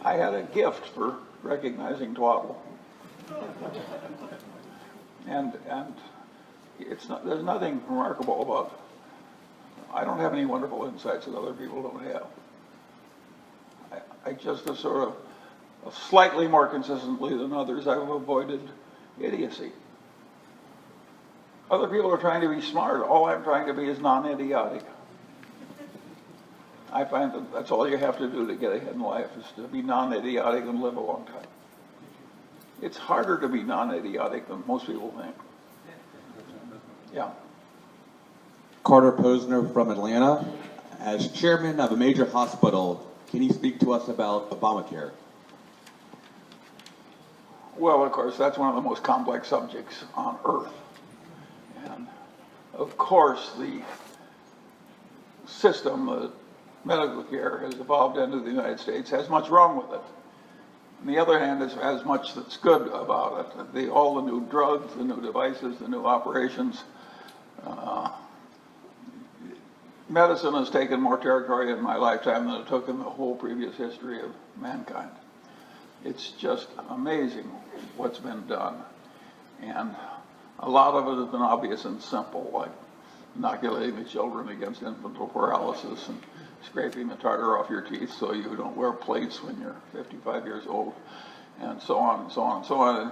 I had a gift for recognizing twaddle. And there's nothing remarkable about it. I don't have any wonderful insights that other people don't have. I just have sort of slightly more consistently than others, I've avoided idiocy. Other people are trying to be smart. All I'm trying to be is non-idiotic. I find that that's all you have to do to get ahead in life, is to be non-idiotic and live a long time. It's harder to be non-idiotic than most people think. Yeah. Carter Posner from Atlanta. As chairman of a major hospital, can you speak to us about Obamacare? Well, of course, that's one of the most complex subjects on earth. And of course, the system that medical care has evolved into the United States has much wrong with it. On the other hand, it has much that's good about it. All the new drugs, the new devices, the new operations. Medicine has taken more territory in my lifetime than it took in the whole previous history of mankind. It's just amazing what's been done. And a lot of it has been obvious and simple, like inoculating the children against infantile paralysis and scraping the tartar off your teeth so you don't wear plates when you're 55 years old, and so on and so on and so on. And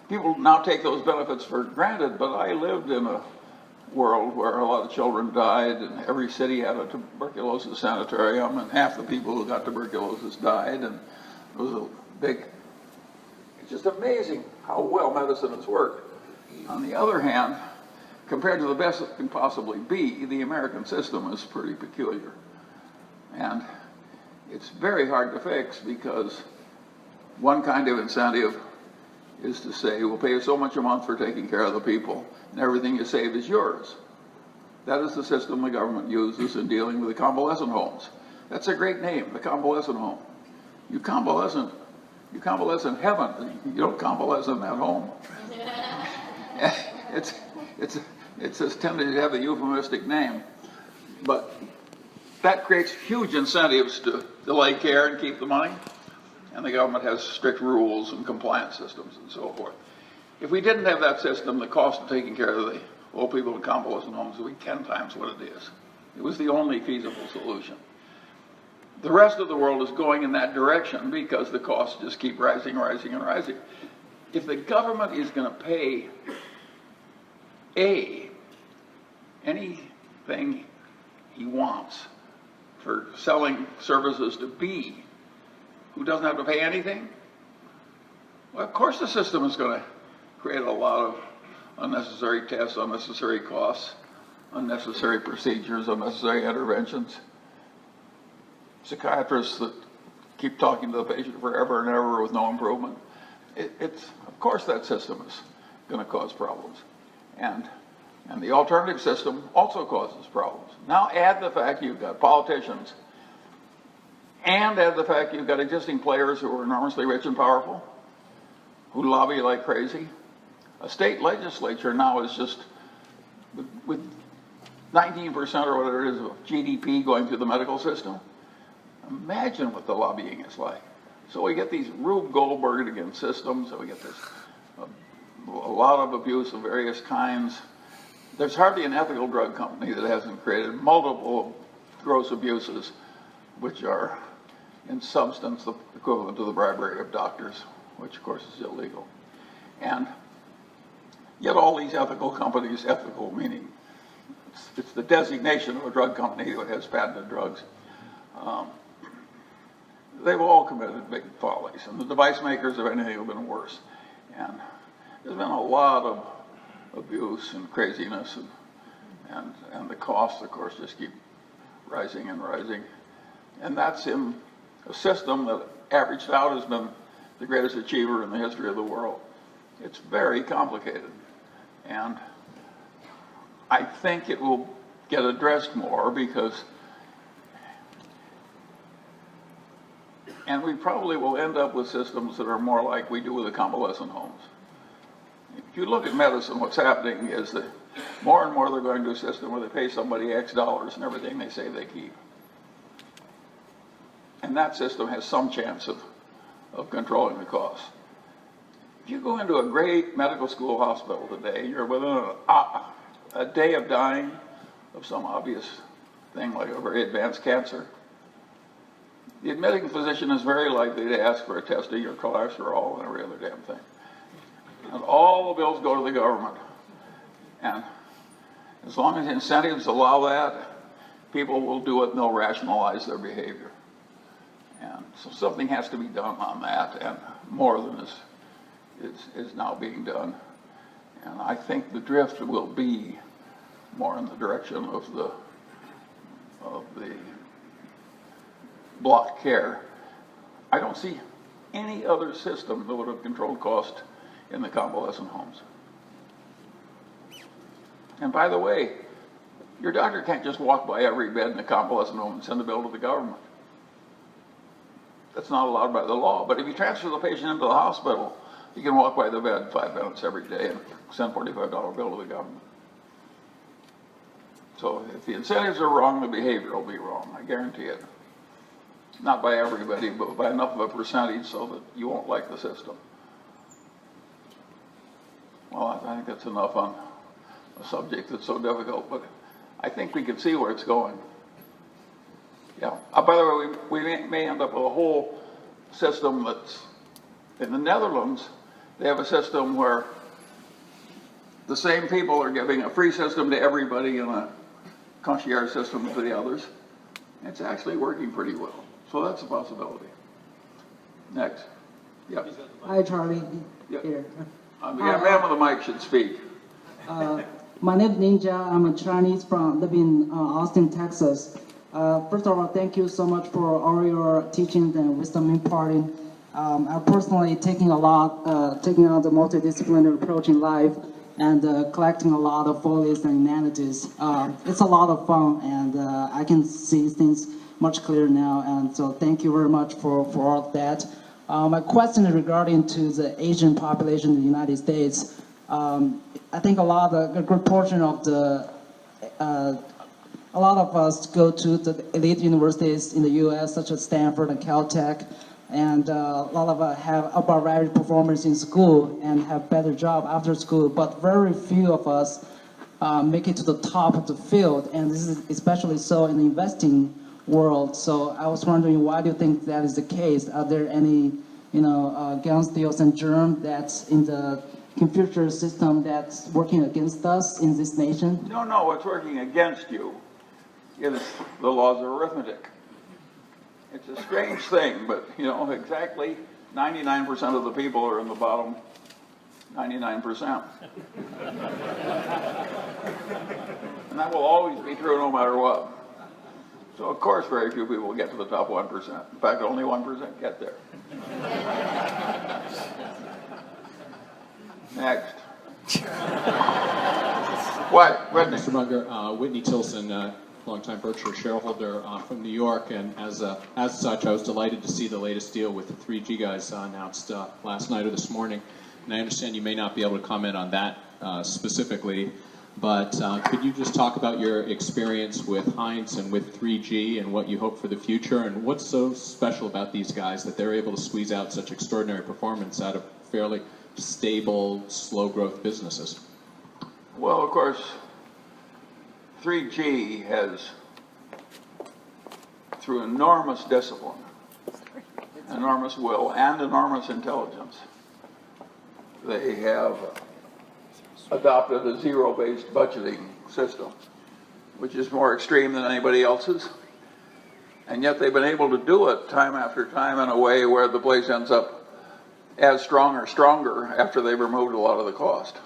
people now take those benefits for granted, but I lived in a world where a lot of children died, and every city had a tuberculosis sanitarium, and half the people who got tuberculosis died, and it was a big, it's just amazing how well medicine has worked. On the other hand, compared to the best it can possibly be, the American system is pretty peculiar. And it's very hard to fix, because one kind of incentive is to say, we'll pay you so much a month for taking care of the people, and everything you save is yours. That is the system the government uses in dealing with the convalescent homes. That's a great name, the convalescent home. You convalesce in heaven. You don't convalesce in that home. It's just tended to have a euphemistic name. But that creates huge incentives to delay care and keep the money. And the government has strict rules and compliance systems and so forth. If we didn't have that system, the cost of taking care of the old people in convalescent homes would be 10 times what it is. It was the only feasible solution. The rest of the world is going in that direction because the costs just keep rising, rising, and rising. If the government is going to pay A, anything he wants for selling services to B, who doesn't have to pay anything, well, of course the system is going to create a lot of unnecessary tests, unnecessary costs, unnecessary procedures, unnecessary interventions. Psychiatrists that keep talking to the patient forever and ever with no improvement. Of course that system is going to cause problems. And the alternative system also causes problems. Now add the fact you've got politicians, and add the fact you've got existing players who are enormously rich and powerful, who lobby like crazy. A state legislature now is just, with 19% or whatever it is of GDP going through the medical system. Imagine what the lobbying is like. So we get these Rube Goldberg-again systems, and we get this a lot of abuse of various kinds. There's hardly an ethical drug company that hasn't created multiple gross abuses, which are in substance the equivalent to the bribery of doctors, which of course is illegal. And yet all these ethical companies, ethical meaning it's the designation of a drug company that has patented drugs, they've all committed big follies, and the device makers, if anything, have been worse. And there's been a lot of abuse and craziness, and the costs, of course, just keep rising and rising. And that's in a system that, averaged out, has been the greatest achiever in the history of the world. It's very complicated, and I think it will get addressed more because, and we probably will end up with systems that are more like we do with the convalescent homes. If you look at medicine, what's happening is that more and more they're going to a system where they pay somebody X dollars and everything they say they keep. And that system has some chance of controlling the costs. If you go into a great medical school hospital today, you're within a day of dying of some obvious thing like a very advanced cancer. The admitting physician is very likely to ask for a test of your cholesterol and every other damn thing. And all the bills go to the government. And as long as incentives allow that, people will do it and they'll rationalize their behavior. And so something has to be done on that, and more than is now being done. And I think the drift will be more in the direction of the block care. I don't see any other system that would have controlled cost in the convalescent homes. And by the way, your doctor can't just walk by every bed in the convalescent home and send the bill to the government. That's not allowed by the law. But if you transfer the patient into the hospital, you can walk by the bed 5 minutes every day and send a $45 bill to the government. So if the incentives are wrong, the behavior will be wrong. I guarantee it. Not by everybody, but by enough of a percentage so that you won't like the system. Well, I think that's enough on a subject that's so difficult, but I think we can see where it's going. Yeah. By the way, we may end up with a whole system that's, in the Netherlands, they have a system where the same people are giving a free system to everybody and a concierge system to the others. It's actually working pretty well. So that's a possibility. Next. Yep. Hi, Charlie. Yep. Here. The man with the mic should speak. My name is Ninja. I'm a Chinese from living in Austin, Texas. First of all, thank you so much for all your teachings and wisdom imparting. I'm personally taking on the multidisciplinary approach in life and collecting a lot of folios and humanities. It's a lot of fun, and I can see things much clearer now, and so thank you very much for all of that. My question is regarding to the Asian population in the United States. I think a good portion of a lot of us go to the elite universities in the U.S., such as Stanford and Caltech, and a lot of us have above average performance in school and have better job after school, but very few of us make it to the top of the field, and this is especially so in the investing world. So I was wondering, why do you think that is the case? Are there any, Ganstheil syndrome that's in the Confucius system that's working against us in this nation? No, what's working against you is the laws of arithmetic. It's a strange thing, but exactly 99% of the people are in the bottom 99%. And that will always be true no matter what. So of course very few people get to the top 1%. In fact, only 1% get there. Next. What? Whitney? Mr. Munger, Whitney Tilson, longtime Berkshire shareholder from New York, and as such, I was delighted to see the latest deal with the 3G guys announced last night or this morning. And I understand you may not be able to comment on that specifically, but could you just talk about your experience with Heinz and with 3G and what you hope for the future, and what's so special about these guys that they're able to squeeze out such extraordinary performance out of fairly stable, slow growth businesses? Well, of course, 3G has, through enormous discipline, enormous will, and enormous intelligence, they have adopted a zero-based budgeting system, which is more extreme than anybody else's. And yet they've been able to do it time after time in a way where the place ends up as strong or stronger after they've removed a lot of the cost.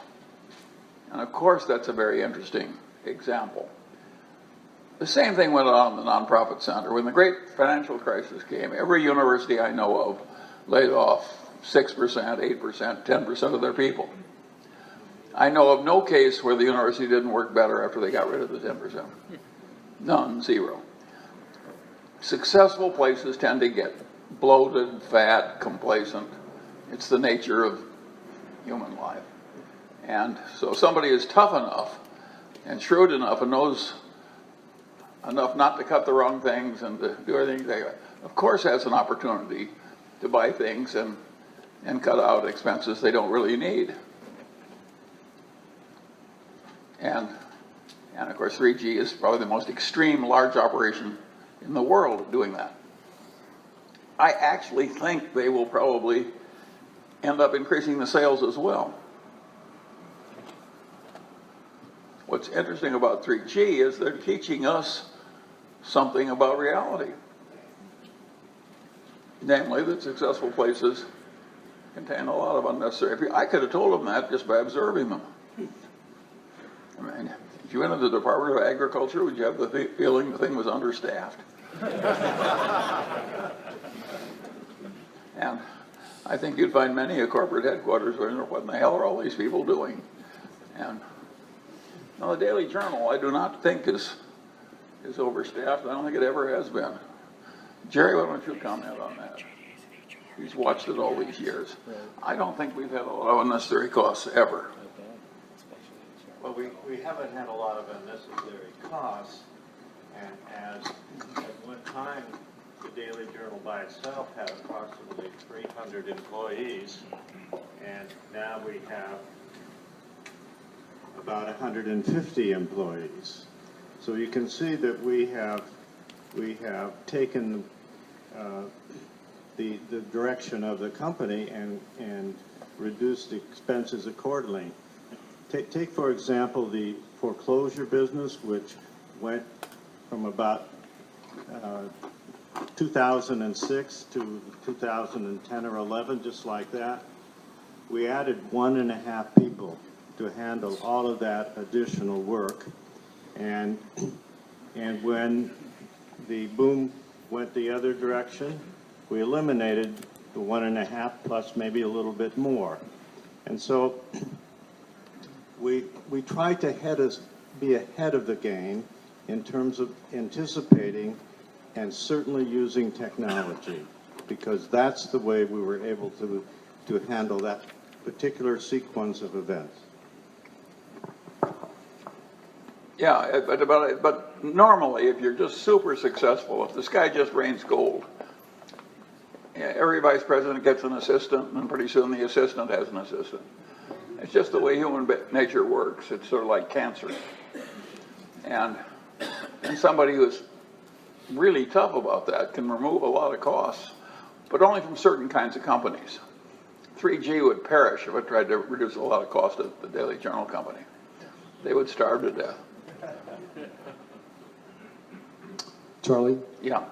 And of course, that's a very interesting example. The same thing went on in the nonprofit center. When the great financial crisis came, every university I know of laid off 6%, 8%, 10% of their people. I know of no case where the university didn't work better after they got rid of the 10%. None, zero. Successful places tend to get bloated, fat, complacent. It's the nature of human life. And so somebody is tough enough and shrewd enough and knows enough not to cut the wrong things and to do everything they of course has an opportunity to buy things and cut out expenses they don't really need. And of course 3G is probably the most extreme large operation in the world doing that. I actually think they will probably end up increasing the sales as well. What's interesting about 3G is they're teaching us something about reality. Namely, that successful places contain a lot of unnecessary people. I could have told them that just by observing them. I mean, if you went into the Department of Agriculture, would you have the feeling the thing was understaffed? And I think you'd find many a corporate headquarters wondering, what in the hell are all these people doing? And now, the Daily Journal, I do not think is overstaffed. I don't think it ever has been. Jerry, why don't you comment on that? He's watched it all these years. I don't think we've had a lot of unnecessary costs ever. Well, we haven't had a lot of unnecessary costs, and as at one time the Daily Journal by itself had approximately 300 employees, and now we have about 150 employees. So you can see that we have taken the direction of the company and reduced the expenses accordingly. Take for example the foreclosure business, which went from about 2006 to 2010 or 11, just like that. We added 1.5 people to handle all of that additional work, and when the boom went the other direction, we eliminated the 1.5 plus maybe a little bit more. And so we try to be ahead of the game in terms of anticipating and certainly using technology, because that's the way we were able to handle that particular sequence of events. Yeah, but normally, if you're just super successful, if the sky just rains gold, every vice president gets an assistant, and pretty soon the assistant has an assistant. It's just the way human nature works. It's sort of like cancer. And somebody who's really tough about that can remove a lot of costs, but only from certain kinds of companies. 3G would perish if it tried to reduce a lot of cost at the Daily Journal company. They would starve to death. Charlie? Yeah.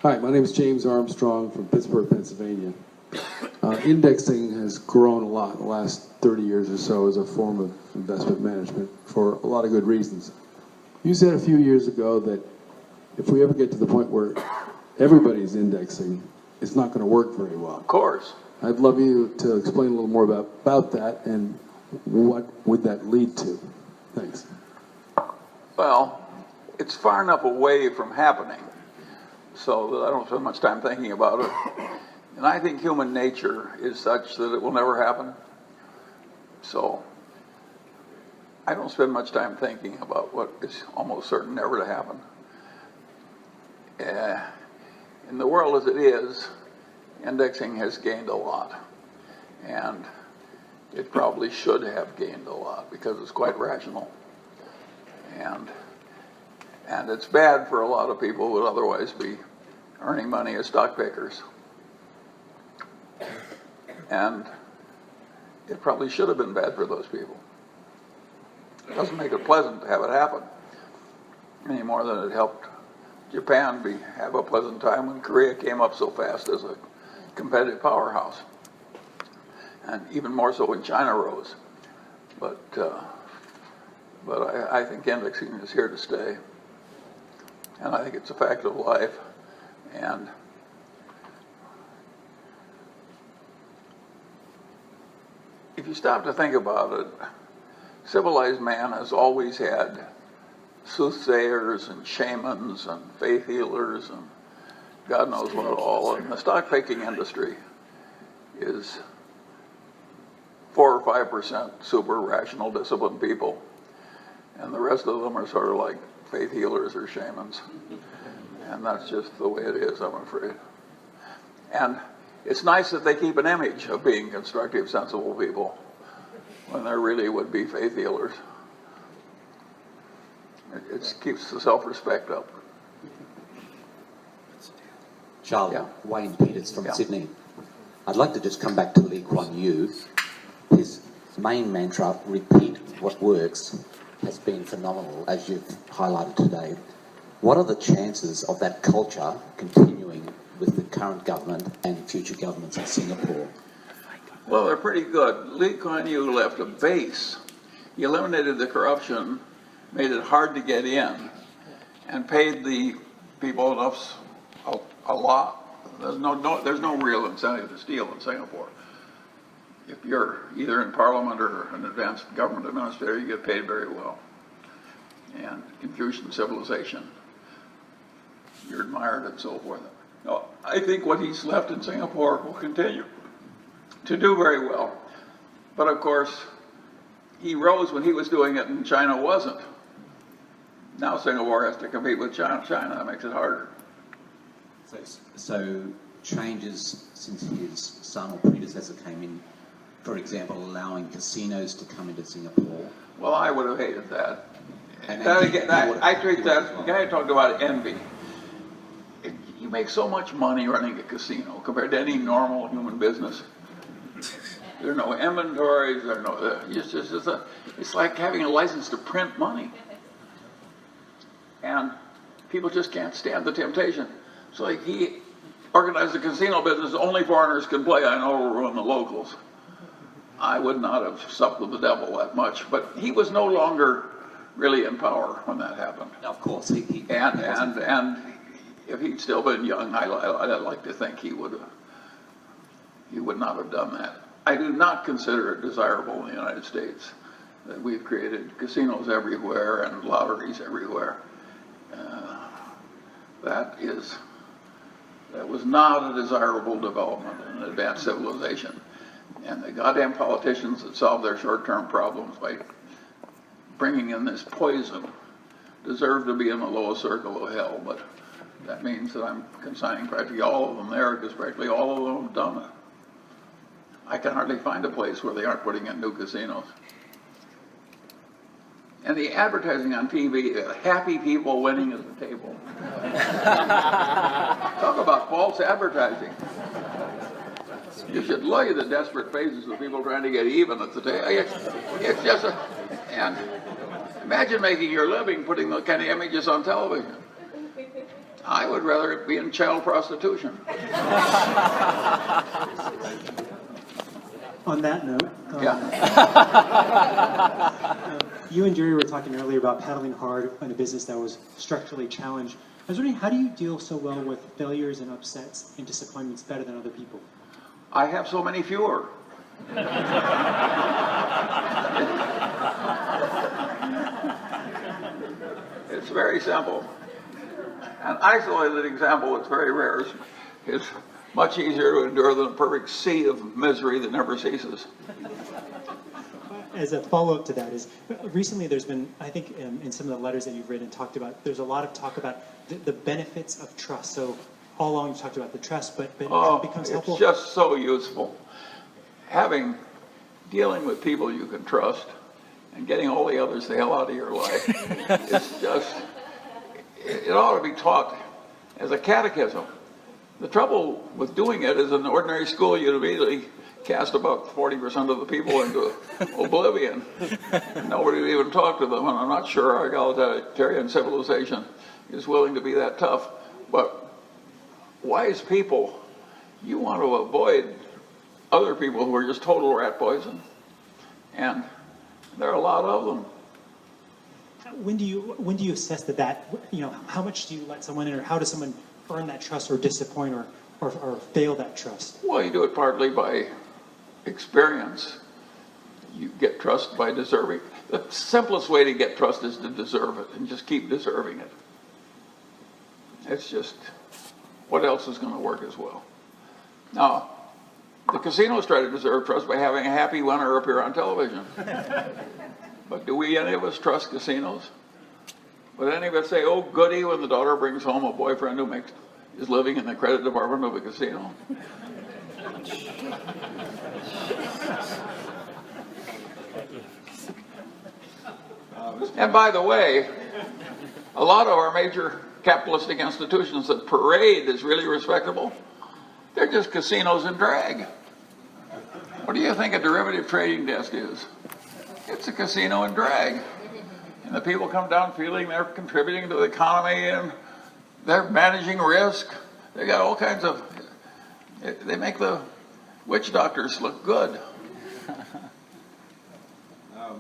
Hi, my name is James Armstrong from Pittsburgh, Pennsylvania. Indexing has grown a lot in the last 30 years or so as a form of investment management for a lot of good reasons. You said a few years ago that if we ever get to the point where everybody's indexing, it's not going to work very well. Of course. I'd love you to explain a little more about that and what would that lead to. Thanks. Well, it's far enough away from happening so that I don't spend much time thinking about it. And I think human nature is such that it will never happen. So I don't spend much time thinking about what is almost certain never to happen. In the world as it is, indexing has gained a lot. And it probably should have gained a lot because it's quite rational. And it's bad for a lot of people who would otherwise be earning money as stock pickers. And it probably should have been bad for those people. It doesn't make it pleasant to have it happen any more than it helped Japan have a pleasant time when Korea came up so fast as a competitive powerhouse. And even more so when China rose. But I think indexing is here to stay. And I think it's a fact of life. And if you stop to think about it, civilized man has always had soothsayers and shamans and faith healers and God knows what all. And the stock picking industry is 4 or 5% super rational, disciplined people. And the rest of them are sort of like faith healers or shamans. And that's just the way it is, I'm afraid. And it's nice that they keep an image of being constructive, sensible people when there really would be faith healers. It keeps the self-respect up. Charlie, Yeah. Wayne Peters from Yeah. Sydney. I'd like to just come back to Lee Kuan Yew. His main mantra, repeat what works, has been phenomenal, as you've highlighted today. What are the chances of that culture continuing with the current government and future governments in Singapore? Well, they're pretty good. Lee Kuan Yew left a base. He eliminated the corruption, made it hard to get in, and paid the people enough a lot. There's no real incentive to steal in Singapore. If you're either in Parliament or an advanced government administrator, you get paid very well. And Confucian civilization, you're admired and so forth. No, I think what he's left in Singapore will continue to do very well. But of course, he rose when he was doing it and China wasn't. Now Singapore has to compete with China. That makes it harder. So changes since his son or predecessor came in, for example, allowing casinos to come into Singapore. Well, I would have hated that. I treat that, the guy talked about envy. You make so much money running a casino compared to any normal human business. There are no inventories, there are no, it's like having a license to print money. And people just can't stand the temptation. So he organized a casino business, only foreigners can play, I know will ruin the locals. I would not have supped with the devil that much, but he was no longer really in power when that happened. Of course. And if he'd still been young, I'd like to think he would not have done that. I do not consider it desirable in the United States that we've created casinos everywhere and lotteries everywhere. That was not a desirable development in an advanced civilization. And the goddamn politicians that solve their short-term problems by bringing in this poison deserve to be in the lowest circle of hell, but that means that I'm consigning practically all of them there because practically all of them have done it. I can hardly find a place where they aren't putting in new casinos. And the advertising on TV, happy people winning at the table. Talk about false advertising. You should look at the desperate faces of people trying to get even at the table. It's just and imagine making your living putting those kind of images on television. I would rather it be in child prostitution. On that note, yeah. You and Jerry were talking earlier about pedaling hard in a business that was structurally challenged. I was wondering, how do you deal so well with failures and upsets and disappointments better than other people? I have so many fewer. It's very simple. An isolated example that's very rare is much easier to endure than a perfect sea of misery that never ceases. As a follow-up to that is, recently there's been, I think in some of the letters that you've written and talked about, there's a lot of talk about the benefits of trust. So all along you've talked about the trust, but it becomes helpful. It's just so useful. Dealing with people you can trust and getting all the others the hell out of your life, it's just, it ought to be taught as a catechism. The trouble with doing it is in the ordinary school you'd immediately cast about 40% of the people into oblivion. Nobody would even talk to them, and I'm not sure our egalitarian civilization is willing to be that tough. But wise people, you want to avoid other people who are just total rat poison, and there are a lot of them. When do you assess that how much do you let someone in, or how does someone earn that trust or disappoint or fail that trust? Well, you do it partly by experience. You get trust by deserving. The simplest way to get trust is to deserve it and just keep deserving it. It's just, what else is going to work as well? Now, the casinos try to deserve trust by having a happy winner appear on television. But do any of us trust casinos? Would any of us say, oh goody, when the daughter brings home a boyfriend who is living in the credit department of a casino? And by the way, a lot of our major capitalistic institutions that parade as really respectable, they're just casinos in drag. What do you think a derivative trading desk is? It's a casino in drag. And the people come down feeling they're contributing to the economy and they're managing risk. They got all kinds of, they make the witch doctors look good.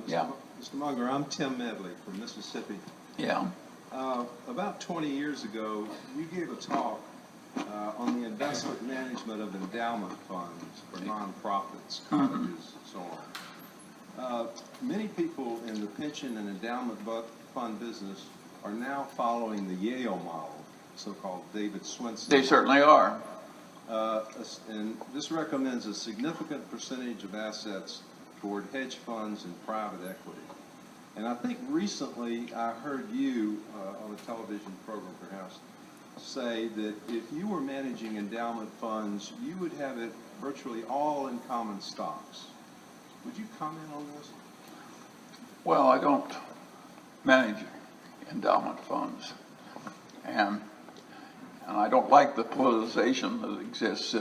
Mr. Munger, I'm Tim Medley from Mississippi. Yeah. About 20 years ago, you gave a talk on the investment management of endowment funds for nonprofits, colleges, and so on. Many people in the pension and endowment fund business are now following the Yale model, so-called David Swensen. They certainly are. And this recommends a significant percentage of assets toward hedge funds and private equity. And I think recently I heard you on a television program perhaps say that if you were managing endowment funds, you would have it virtually all in common stocks. Would you comment on this? Well, I don't manage endowment funds. And I don't like the politicization that exists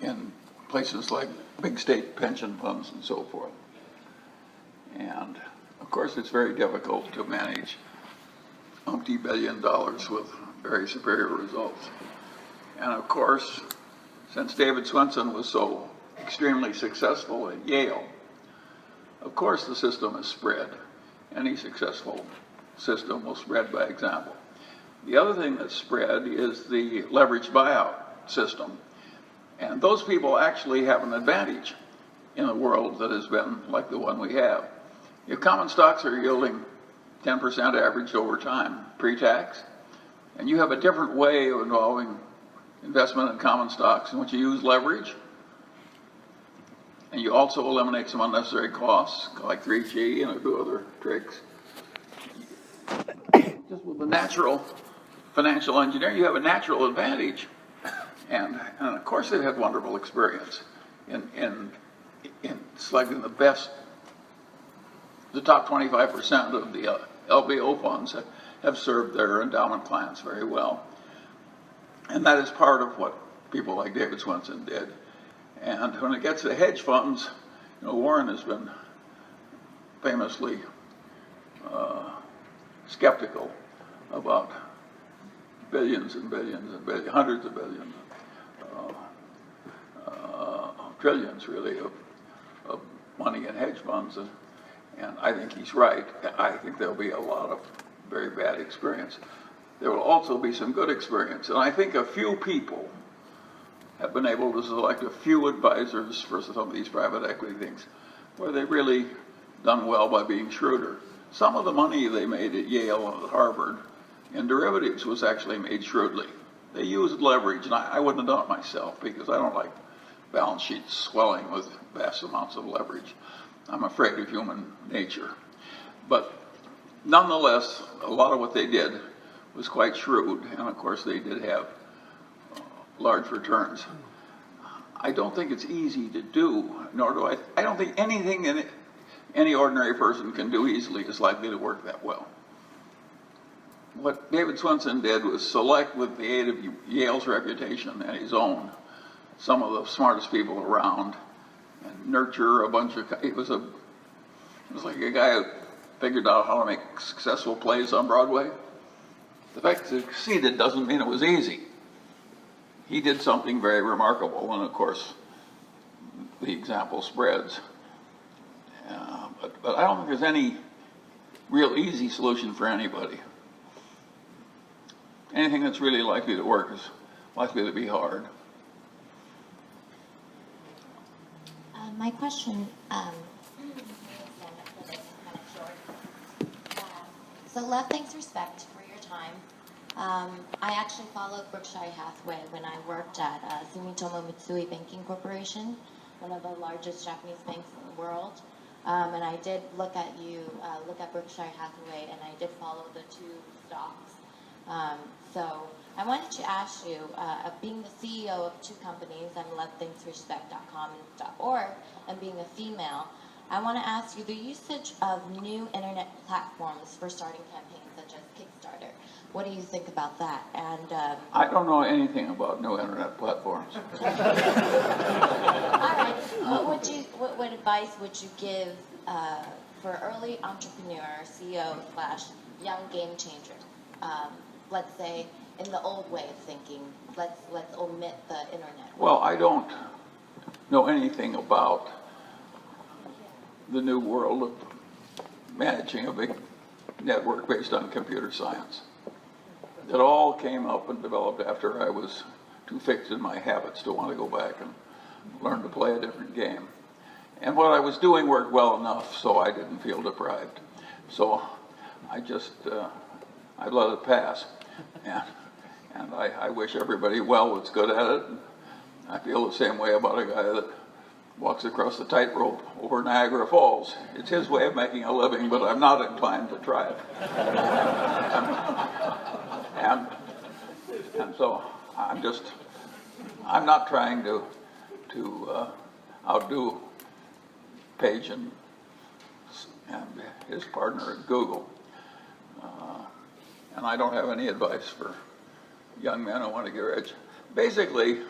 in places like big state pension funds and so forth. And of course, it's very difficult to manage multi-billion dollars with very superior results. And of course, since David Swensen was so extremely successful at Yale, of course the system is spread. Any successful system will spread by example. The other thing that's spread is the leveraged buyout system. And those people actually have an advantage in a world that has been like the one we have. If common stocks are yielding 10% average over time, pre-tax, and you have a different way of involving investment in common stocks in which you use leverage, and you also eliminate some unnecessary costs, like 3G and a few other tricks. Just with the natural financial engineering, you have a natural advantage. And of course they've had wonderful experience in selecting the best, the top 25% of the LBO funds have served their endowment clients very well. And that is part of what people like David Swensen did. And when it gets to hedge funds, Warren has been famously skeptical about billions and billions and billions, hundreds of billions, trillions really of money in hedge funds. And I think he's right. I think there'll be a lot of very bad experience. There will also be some good experience. And I think a few people have been able to select a few advisors for some of these private equity things where they've really done well by being shrewder. Some of the money they made at Yale and at Harvard in derivatives was actually made shrewdly. They used leverage, and I wouldn't have done it myself because I don't like balance sheets swelling with vast amounts of leverage. I'm afraid of human nature. But nonetheless, a lot of what they did was quite shrewd, and of course they did have large returns. I don't think it's easy to do, nor do I don't think anything any ordinary person can do easily is likely to work that well. What David Swensen did was select, with the aid of Yale's reputation and his own, some of the smartest people around, and nurture a bunch of. It was like a guy who figured out how to make successful plays on Broadway. The fact that he succeeded doesn't mean it was easy. He did something very remarkable, and of course, the example spreads. But I don't think there's any real easy solution for anybody. Anything that's really likely to work is likely to be hard. My question, so love, thanks, respect for your time. I actually followed Berkshire Hathaway when I worked at Sumitomo Mitsui Banking Corporation, one of the largest Japanese banks in the world. And I did look at Berkshire Hathaway, and I did follow the two stocks. So I wanted to ask you, being the CEO of two companies, I'm lovethingsrespect.com and .org, and being a female, I want to ask you the usage of new internet platforms for starting campaigns such as Kickstarter. What do you think about that? And I don't know anything about new internet platforms. all right, what advice would you give for early entrepreneur, CEO / young game changer? Let's say in the old way of thinking. Let's omit the internet. Well, I don't know anything about the new world of managing a big network based on computer science. It all came up and developed after I was too fixed in my habits to want to go back and learn to play a different game. And what I was doing worked well enough so I didn't feel deprived. So I just, I let it pass. And I wish everybody well that's good at it. I feel the same way about a guy that walks across the tightrope over Niagara Falls. It's his way of making a living, but I'm not inclined to try it. and so I'm not trying to outdo Page and his partner at Google. And I don't have any advice for young men who want to get rich. Basically,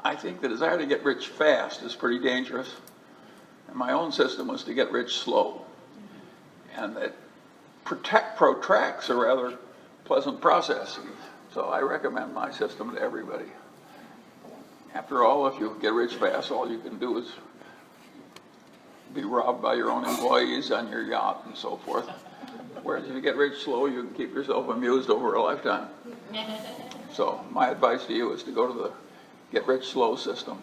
I think the desire to get rich fast is pretty dangerous. And my own system was to get rich slow. And it protracts a rather pleasant process. So I recommend my system to everybody. After all, if you get rich fast, all you can do is be robbed by your own employees on your yacht and so forth. Whereas if you get rich slow, you can keep yourself amused over a lifetime. So my advice to you is to go to the get rich slow system.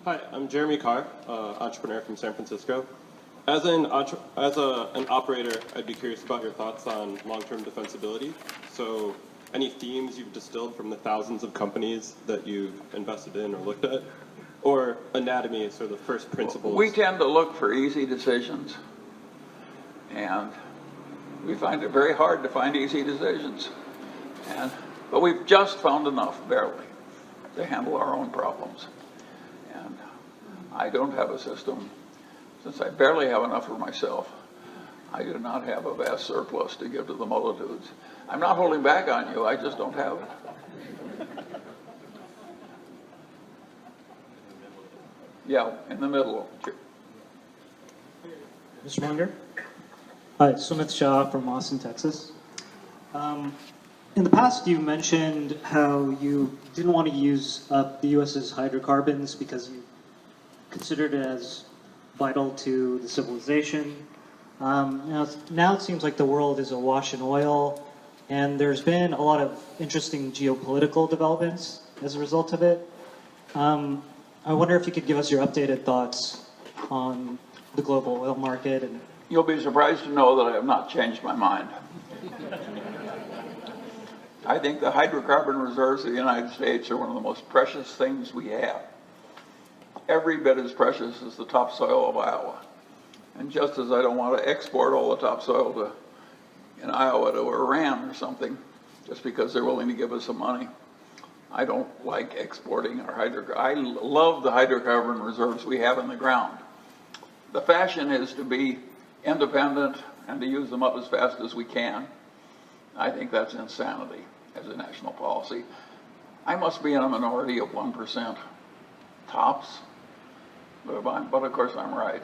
Hi, I'm Jeremy Carr, entrepreneur from San Francisco. As an operator, I'd be curious about your thoughts on long-term defensibility. So any themes you've distilled from the thousands of companies that you've invested in or looked at? Or anatomy, sort of the first principles? We tend to look for easy decisions. And we find it very hard to find easy decisions. But we've just found enough, barely, to handle our own problems. And I don't have a system. Since I barely have enough for myself, I do not have a vast surplus to give to the multitudes. I'm not holding back on you, I just don't have it. Yeah, in the middle. Mr. Munger? Hi, Sumit Shah from Austin, Texas. In the past, you mentioned how you didn't want to use up the U.S.'s hydrocarbons because you considered it as vital to the civilization. Now it seems like the world is awash in oil, and there's been a lot of interesting geopolitical developments as a result of it. I wonder if you could give us your updated thoughts on the global oil market. And you'll be surprised to know that I have not changed my mind. I think the hydrocarbon reserves of the United States are one of the most precious things we have. Every bit as precious as the topsoil of Iowa. And just as I don't want to export all the topsoil in Iowa to Iran or something, just because they're willing to give us some money, I don't like exporting our hydrocarbon. I love the hydrocarbon reserves we have in the ground. The fashion is to be independent and to use them up as fast as we can. I think that's insanity as a national policy. I must be in a minority of 1% tops, but of course I'm right.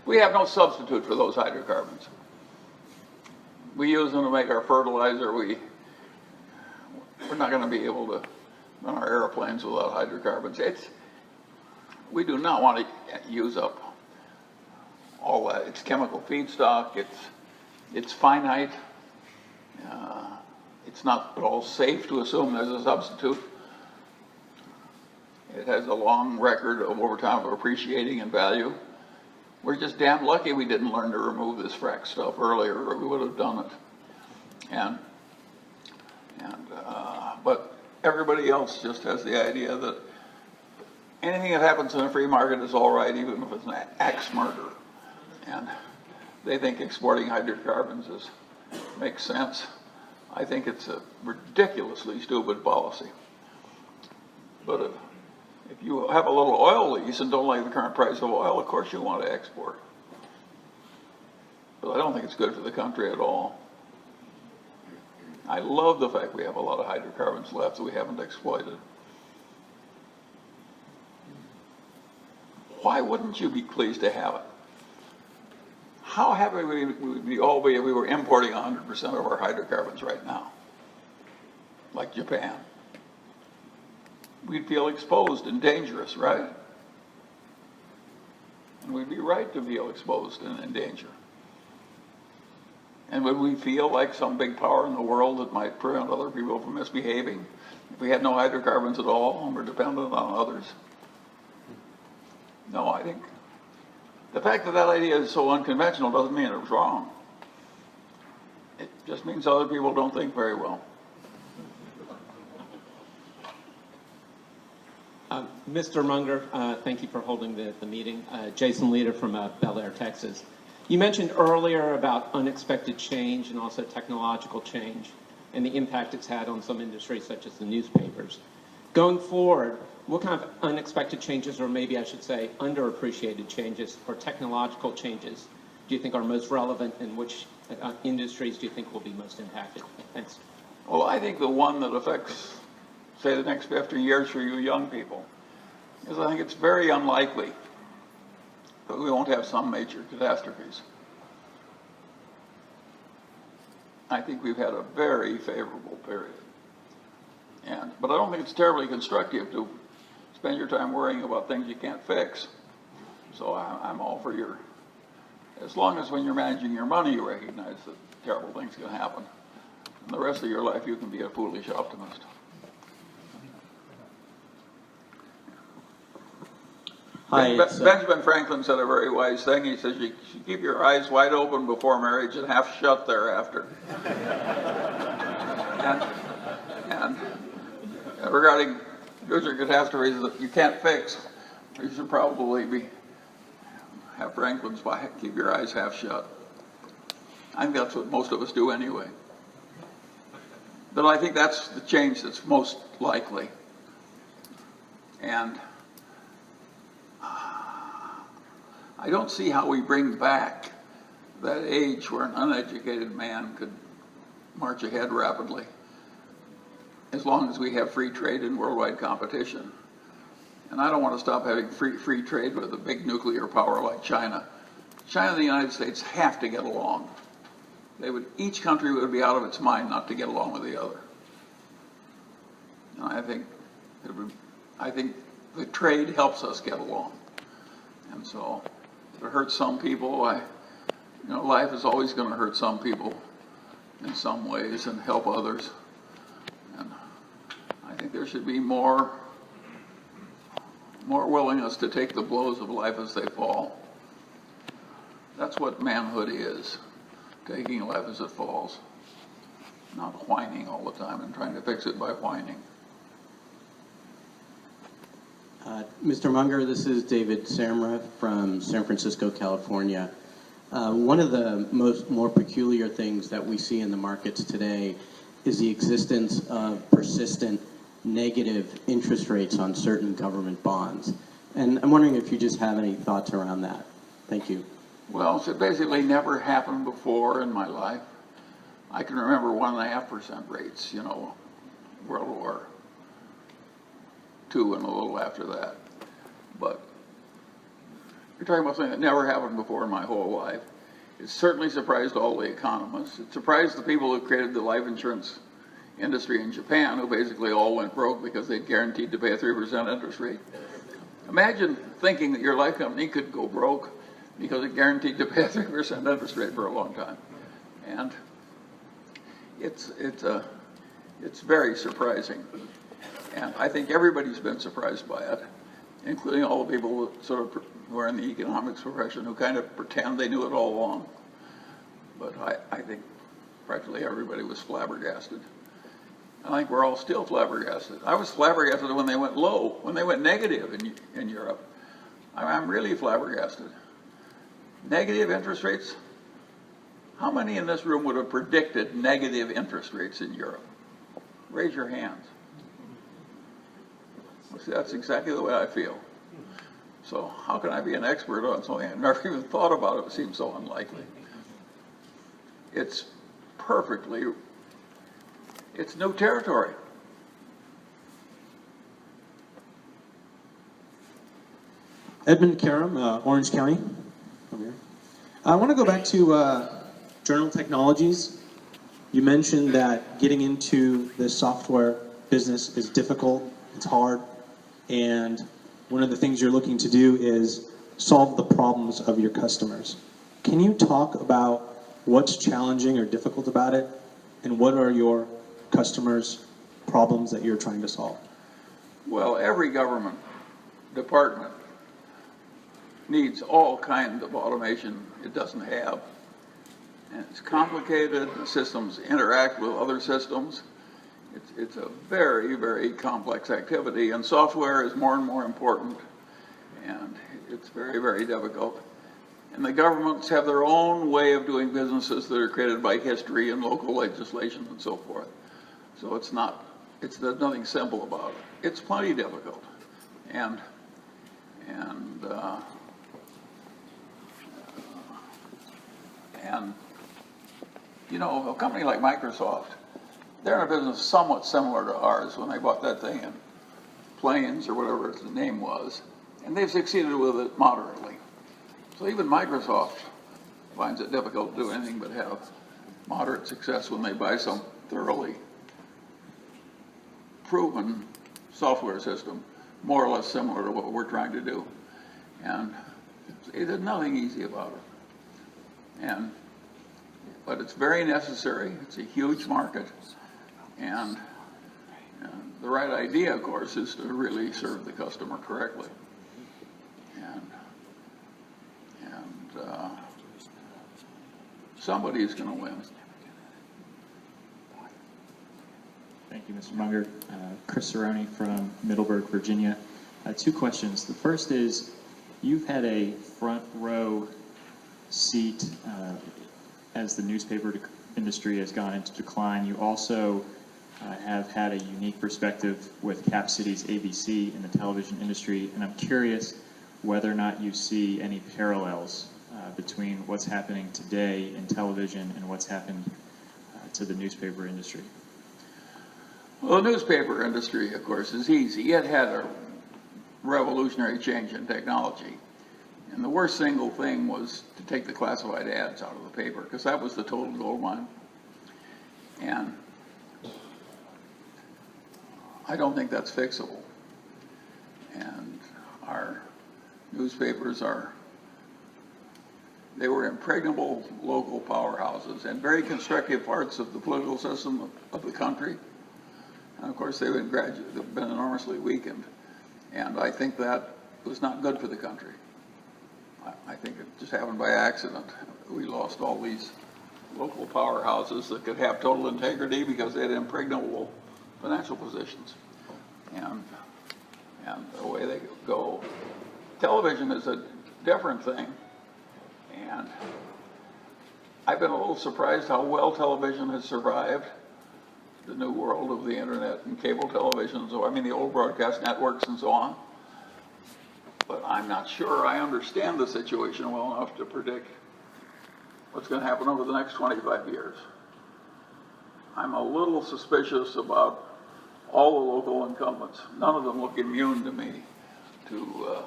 We have no substitute for those hydrocarbons. We use them to make our fertilizer. We're not going to be able to run our airplanes without hydrocarbons. We do not want to use up all that. It's chemical feedstock. It's finite. It's not at all safe to assume there's a substitute. It has a long record of over time of appreciating in value. We're just damn lucky we didn't learn to remove this frack stuff earlier, or we would have done it. But everybody else just has the idea that anything that happens in a free market is all right, even if it's an axe murder. And they think exporting hydrocarbons makes sense. I think it's a ridiculously stupid policy. But if you have a little oil lease and don't like the current price of oil, of course you want to export. But I don't think it's good for the country at all. I love the fact we have a lot of hydrocarbons left that we haven't exploited. Why wouldn't you be pleased to have it? How happy would we all be if we were importing 100% of our hydrocarbons right now, like Japan? We'd feel exposed and dangerous, right? And we'd be right to feel exposed and in danger. And would we feel like some big power in the world that might prevent other people from misbehaving if we had no hydrocarbons at all and were dependent on others? No, I think the fact that that idea is so unconventional doesn't mean it was wrong. It just means other people don't think very well. Mr. Munger, thank you for holding the meeting. Jason Leader from Bel Air, Texas. You mentioned earlier about unexpected change and also technological change and the impact it's had on some industries such as the newspapers. Going forward, what kind of unexpected changes, or maybe I should say underappreciated changes or technological changes, do you think are most relevant, and which industries do you think will be most impacted? Thanks. Well, I think the one that affects, say, the next 50 years for you young people is I think it's very unlikely that we won't have some major catastrophes. I think we've had a very favorable period. But I don't think it's terribly constructive to spend your time worrying about things you can't fix. So I'm all for as long as when you're managing your money you recognize that terrible things can happen. And the rest of your life you can be a foolish optimist. Hi, Benjamin Franklin said a very wise thing. He says you should keep your eyes wide open before marriage and half shut thereafter. and regarding future catastrophes that you can't fix, you should probably have Franklin's keep your eyes half shut. I think that's what most of us do anyway. But I think that's the change that's most likely. And I don't see how we bring back that age where an uneducated man could march ahead rapidly, as long as we have free trade and worldwide competition. And I don't want to stop having free trade with a big nuclear power like China. China and the United States have to get along. Each country would be out of its mind not to get along with the other. And I think the trade helps us get along. And so if it hurts some people, life is always going to hurt some people in some ways and help others. And I think there should be more willingness to take the blows of life as they fall. That's what manhood is, taking life as it falls, not whining all the time and trying to fix it by whining. Mr. Munger, this is David Samra from San Francisco, California. One of the more peculiar things that we see in the markets today is the existence of persistent negative interest rates on certain government bonds. And I'm wondering if you just have any thoughts around that. Thank you. Well, it basically never happened before in my life. I can remember 1.5% rates, World War II and a little after that. But you're talking about something that never happened before in my whole life. It certainly surprised all the economists. It surprised the people who created the life insurance industry in Japan, who basically all went broke because they'd guaranteed to pay a 3% interest rate. Imagine thinking that your life company could go broke because it guaranteed to pay a 3% interest rate for a long time. And it's very surprising. And I think everybody's been surprised by it, including all the people who are in the economics profession who kind of pretend they knew it all along. But I think practically everybody was flabbergasted. I think we're all still flabbergasted. I was flabbergasted when they went low, when they went negative in Europe. I'm really flabbergasted. Negative interest rates? How many in this room would have predicted negative interest rates in Europe? Raise your hands. See, that's exactly the way I feel. So how can I be an expert on something I've never even thought about? It seems so unlikely. It's perfectly it's new territory. Edmund Karam, Orange County. Over here. I want to go back to Journal Technologies. You mentioned that getting into the software business is difficult, it's hard, and one of the things you're looking to do is solve the problems of your customers. Can you talk about what's challenging or difficult about it, and what are your customers' problems that you're trying to solve? Well, every government department needs all kinds of automation it doesn't have. And it's complicated, the systems interact with other systems. It's a very, very complex activity, and software is more and more important, and it's very, very difficult. And the governments have their own way of doing businesses that are created by history and local legislation and so forth. So there's nothing simple about it. It's plenty difficult. And you know, a company like Microsoft, they're in a business somewhat similar to ours when they bought that thing in Plains or whatever its name was, and they've succeeded with it moderately. So even Microsoft finds it difficult to do anything but have moderate success when they buy some thoroughly proven software system, more or less similar to what we're trying to do. And there's nothing easy about it. But it's very necessary. It's a huge market. And the right idea, of course, is to really serve the customer correctly. And somebody's going to win. Thank you, Mr. Munger. Chris Cerrone from Middleburg, Virginia. Two questions. The first is, you've had a front row seat as the newspaper industry has gone into decline. You also have had a unique perspective with Cap City's ABC in the television industry, and I'm curious whether or not you see any parallels between what's happening today in television and what's happened to the newspaper industry. Well, the newspaper industry, of course, is easy. It had a revolutionary change in technology. And the worst single thing was to take the classified ads out of the paper, because that was the total gold mine. And I don't think that's fixable. And our newspapers they were impregnable local powerhouses and very constructive parts of the political system of the country. And of course, they've been enormously weakened. And I think that was not good for the country. I think it just happened by accident. We lost all these local powerhouses that could have total integrity because they had impregnable financial positions. And away they go. Television is a different thing. And I've been a little surprised how well television has survived the new world of the internet and cable television, so I mean the old broadcast networks and so on. But I'm not sure I understand the situation well enough to predict what's going to happen over the next 25 years. I'm a little suspicious about all the local incumbents. None of them look immune to me to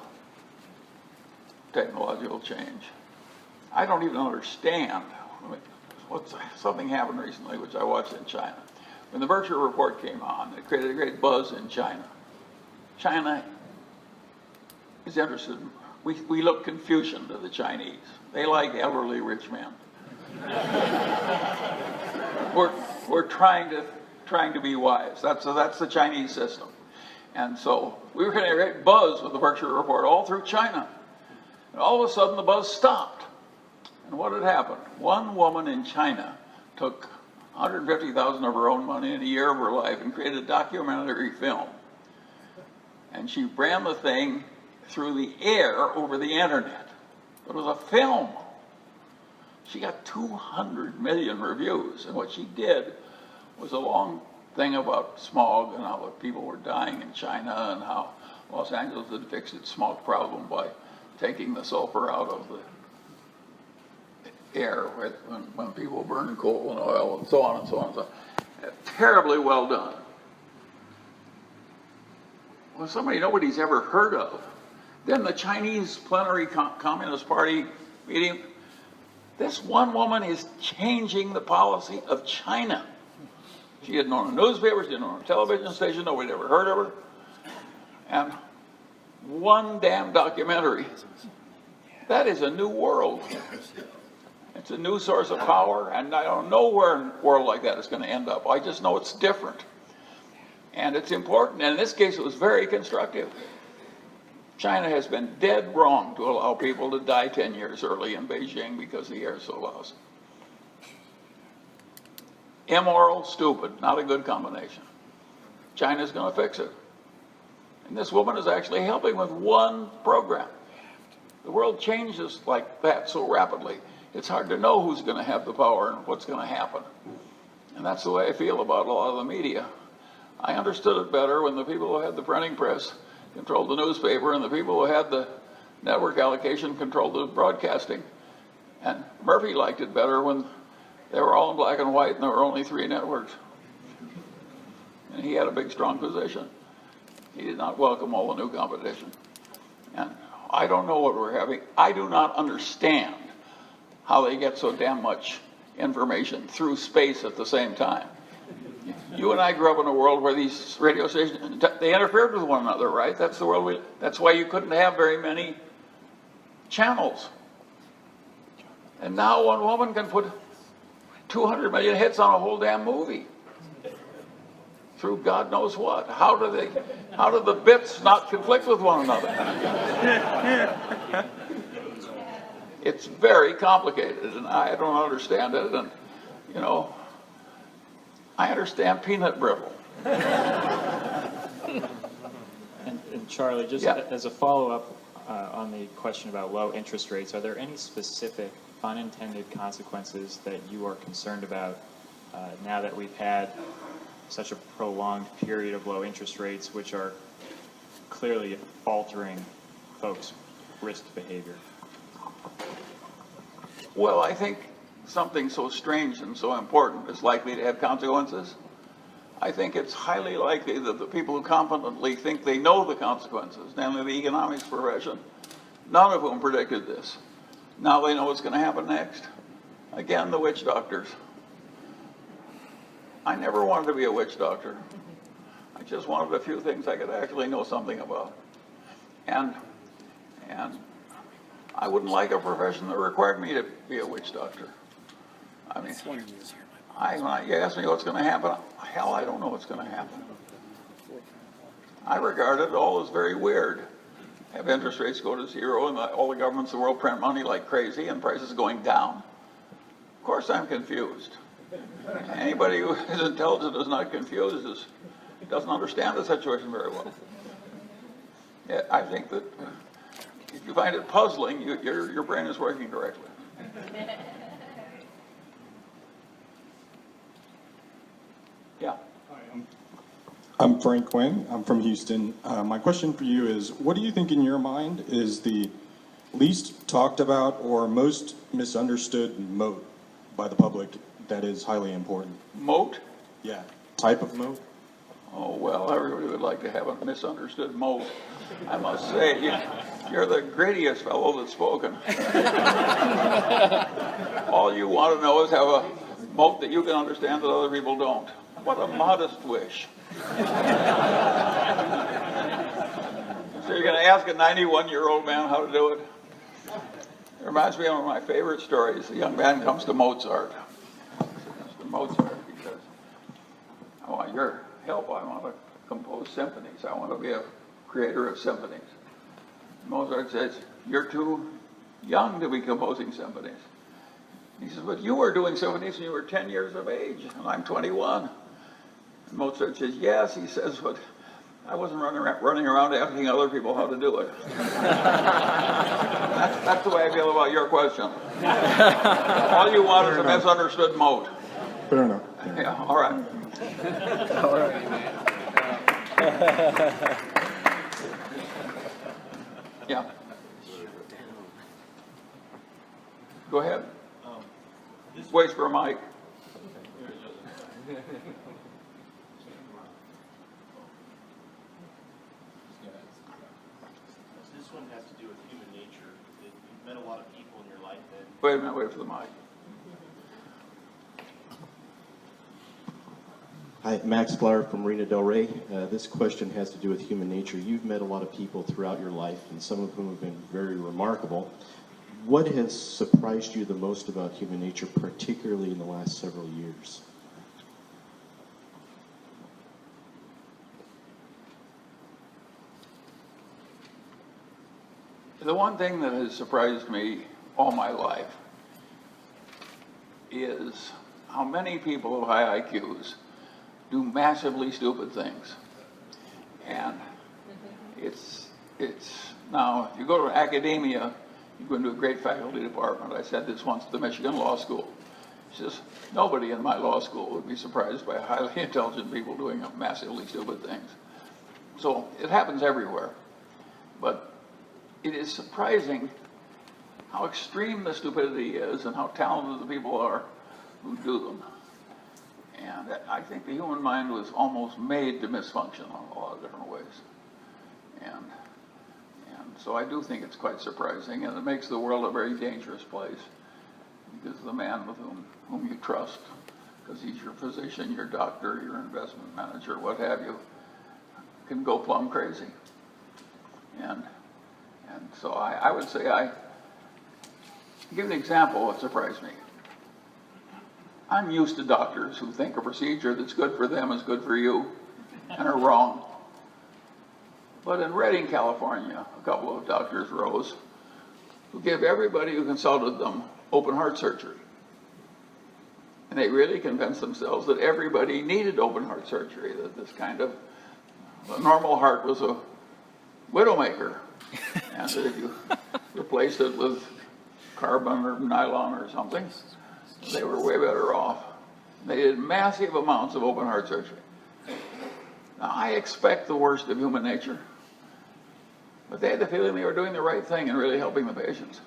technological change. I don't even understand. Something happened recently, which I watched in China. When the Berkshire Report came on, it created a great buzz in China. China is interested. We look Confucian to the Chinese. They like elderly rich men. We're trying to be wise. That's the Chinese system. And so we were getting a great buzz with the Berkshire Report all through China. And all of a sudden the buzz stopped. And what had happened? One woman in China took $150,000 of her own money in a year of her life and created a documentary film. And she ran the thing through the air over the internet. It was a film. She got 200 million reviews, and what she did was a long thing about smog and how people were dying in China and how Los Angeles had fixed its smog problem by taking the sulfur out of the air when people burn coal and oil and so on and so on and so on. Terribly well done. Well, somebody nobody's ever heard of. Then the Chinese plenary Communist Party meeting, this one woman is changing the policy of China. She didn't own a newspaper, she didn't own a television station, nobody ever heard of her. And one damn documentary. That is a new world. It's a new source of power, and I don't know where a world like that is going to end up. I just know it's different. And it's important, and in this case it was very constructive. China has been dead wrong to allow people to die 10 years early in Beijing because the air is so lousy. Immoral, stupid, not a good combination. China's going to fix it. And this woman is actually helping with one program. The world changes like that so rapidly, it's hard to know who's going to have the power and what's going to happen. And that's the way I feel about a lot of the media. I understood it better when the people who had the printing press controlled the newspaper and the people who had the network allocation controlled the broadcasting. And Murphy liked it better when they were all in black and white and there were only 3 networks. And he had a big, strong position. He did not welcome all the new competition. And I don't know what we're having. I do not understand how they get so damn much information through space at the same time. You and I grew up in a world where these radio stations, they interfered with one another, right? That's the world that's why you couldn't have very many channels. And now one woman can put 200 million hits on a whole damn movie through God knows what. How do the bits not conflict with one another? It's very complicated, and I don't understand it. And you know, I understand peanut brittle. And Charlie, just as a follow-up on the question about low interest rates, are there any specific unintended consequences that you are concerned about now that we've had such a prolonged period of low interest rates, which are clearly altering folks' risk behavior? Well, I think something so strange and so important is likely to have consequences. I think it's highly likely that the people who confidently think they know the consequences, namely the economics profession, none of whom predicted this, now they know what's going to happen next. Again, the witch doctors. I never wanted to be a witch doctor. I just wanted a few things I could actually know something about. And I wouldn't like a profession that required me to be a witch doctor. I mean, when you ask me what's going to happen, hell, I don't know what's going to happen. I regard it all as very weird. Have interest rates go to 0 and all the governments in the world print money like crazy and prices going down. Of course I'm confused. Anybody who is intelligent is not confused doesn't understand the situation very well. Yeah, I think that if you find it puzzling, your brain is working correctly. Yeah. Hi, I'm Frank Quinn. I'm from Houston. My question for you is, what do you think in your mind is the least talked about or most misunderstood moat by the public that is highly important? Moat? Yeah. Type of moat? Oh, well, everybody would like to have a misunderstood moat. I must say, you're the grittiest fellow that's spoken. All you want to know is have a moat that you can understand that other people don't. What a modest wish. So you're going to ask a 91-year-old man how to do it? It reminds me of one of my favorite stories. A young man comes to Mozart. Mr. Mozart, he says, I want your help. I want to compose symphonies. I want to be a creator of symphonies. Mozart says, you're too young to be composing symphonies. He says, but you were doing symphonies when you were 10 years of age, and I'm 21. And Mozart says, yes. He says, but I wasn't running around asking other people how to do it. That's the way I feel about your question. All you want is a misunderstood moat. Fair enough. Yeah, all right. All right. Yeah. Go ahead. Wait for a mic. the mic. Hi, Max Flower from Marina Del Rey. This question has to do with human nature. You've met a lot of people throughout your life, and some of whom have been very remarkable. What has surprised you the most about human nature, particularly in the last several years? The one thing that has surprised me all my life is how many people of high IQs do massively stupid things. And it's now, if you go to academia, you go into a great faculty department. I said this once at the Michigan Law School. She says, nobody in my law school would be surprised by highly intelligent people doing massively stupid things. So it happens everywhere. But it is surprising how extreme the stupidity is and how talented the people are who do them. And I think the human mind was almost made to misfunction in a lot of different ways. And so I do think it's quite surprising, and it makes the world a very dangerous place, because the man with whom you trust, because he's your physician, your doctor, your investment manager, what have you, can go plumb crazy. And so I would say give an example what surprised me. I'm used to doctors who think a procedure that's good for them is good for you and are wrong. But in Redding, California, a couple of doctors rose who gave everybody who consulted them open heart surgery. And they really convinced themselves that everybody needed open heart surgery, that this kind of, a normal heart was a widowmaker. And that if you replaced it with carbon or nylon or something, they were way better off. They did massive amounts of open heart surgery. Now, I expect the worst of human nature, but they had the feeling they were doing the right thing and really helping the patients.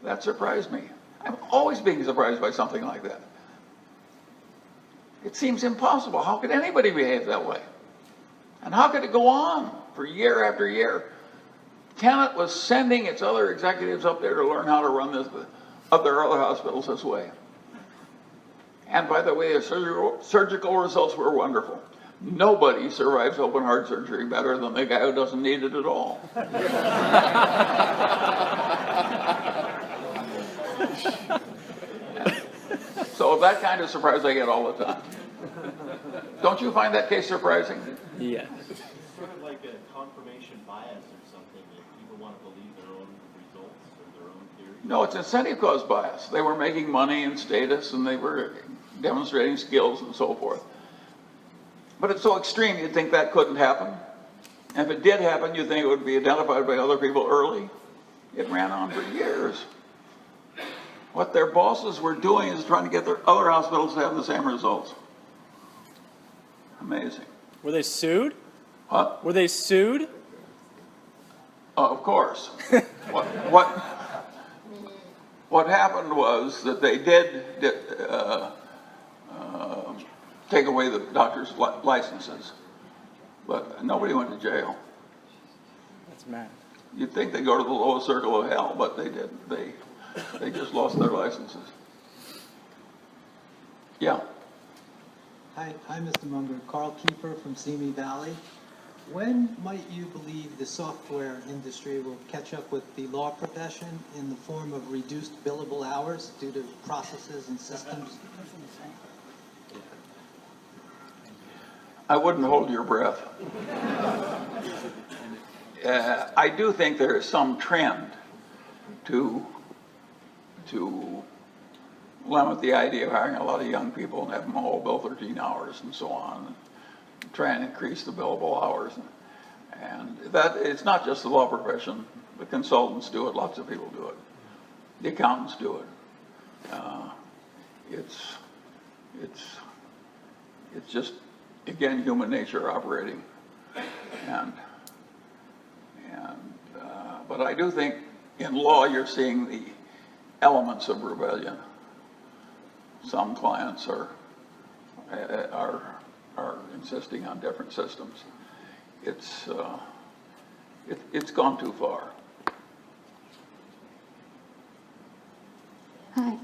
That surprised me. I'm always being surprised by something like that. It seems impossible. How could anybody behave that way? And how could it go on for year after year? Tenet was sending its other executives up there to learn how to run this, other hospitals this way. And by the way, the surgical results were wonderful. Nobody survives open heart surgery better than the guy who doesn't need it at all. So that kind of surprise I get all the time. Don't you find that case surprising? Yeah. It's sort of like a confirmation bias or something, that people want to believe their own results or their own theories. No, it's incentive cause bias. They were making money and status, and they were demonstrating skills and so forth. But it's so extreme, you'd think that couldn't happen. And if it did happen, you'd think it would be identified by other people early. It ran on for years. What their bosses were doing is trying to get their other hospitals to have the same results. Amazing. Were they sued? What? Were they sued? Of course. What happened was that they did take away the doctors' licenses, but nobody went to jail. That's mad. You'd think they'd go to the lowest circle of hell, but they didn't. They just lost their licenses. Yeah. Hi, Mr. Munger. Carl Kiefer from Simi Valley. When might you believe the software industry will catch up with the law profession in the form of reduced billable hours due to processes and systems? I wouldn't hold your breath. I do think there is some trend to limit the idea of hiring a lot of young people and have them all bill 13 hours and so on, and try and increase the billable hours. And that, it's not just the law profession. The consultants do it. Lots of people do it. The accountants do it. It's just, again, human nature operating. But I do think in law you're seeing the elements of rebellion. Some clients are insisting on different systems. It's gone too far. Hi,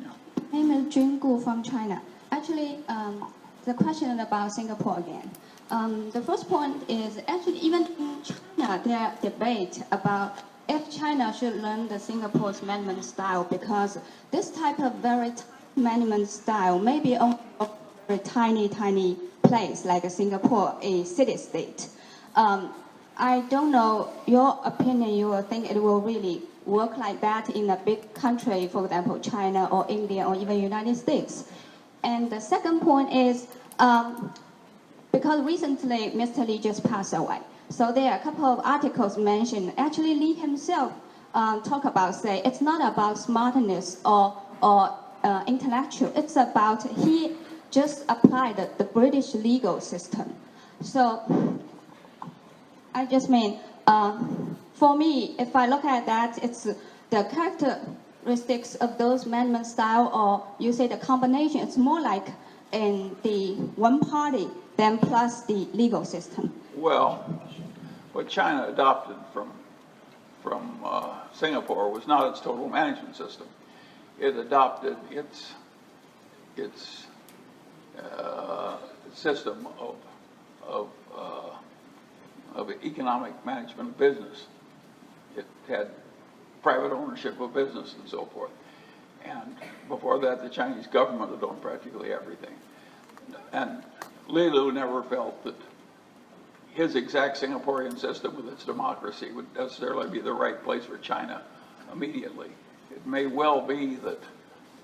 I'm Jungu from China. Actually, the question about Singapore again. The first point is actually even in China, there are debate about if China should learn the Singapore's management style, because this type of very tight management style may be only a very tiny place like Singapore, a city-state. I don't know your opinion. You will think it will really work like that in a big country, for example, China or India or even United States. And the second point is, because recently Mr. Lee just passed away, so there are a couple of articles mentioned. Actually, Lee himself talk about, say, it's not about smartness or intellectual. It's about he just applied the British legal system. So I just mean, for me, if I look at that, it's the characteristics of those management style, or you say the combination, it's more like in the one party than plus the legal system. Well, what China adopted from Singapore was not its total management system. It adopted its system of economic management of business. It had private ownership of business and so forth. And before that, the Chinese government had owned practically everything. And Li Lu never felt that his exact Singaporean system with its democracy would necessarily be the right place for China immediately. It may well be that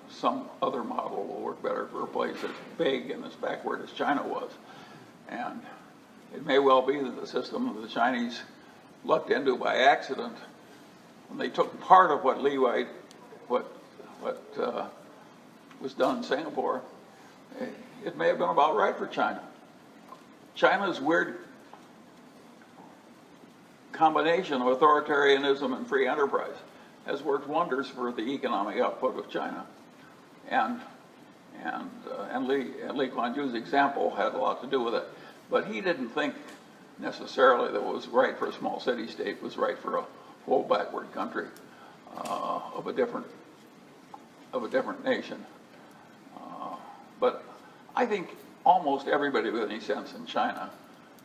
some other model will work better for a place as big and as backward as China was. And it may well be that the system that the Chinese lucked into by accident, when they took part of what was done in Singapore, it may have been about right for China. China's weird combination of authoritarianism and free enterprise has worked wonders for the economic output of China. And Lee Kuan Yew's example had a lot to do with it. But he didn't think necessarily that what was right for a small city-state was right for a whole backward country of a different nation. But I think almost everybody with any sense in China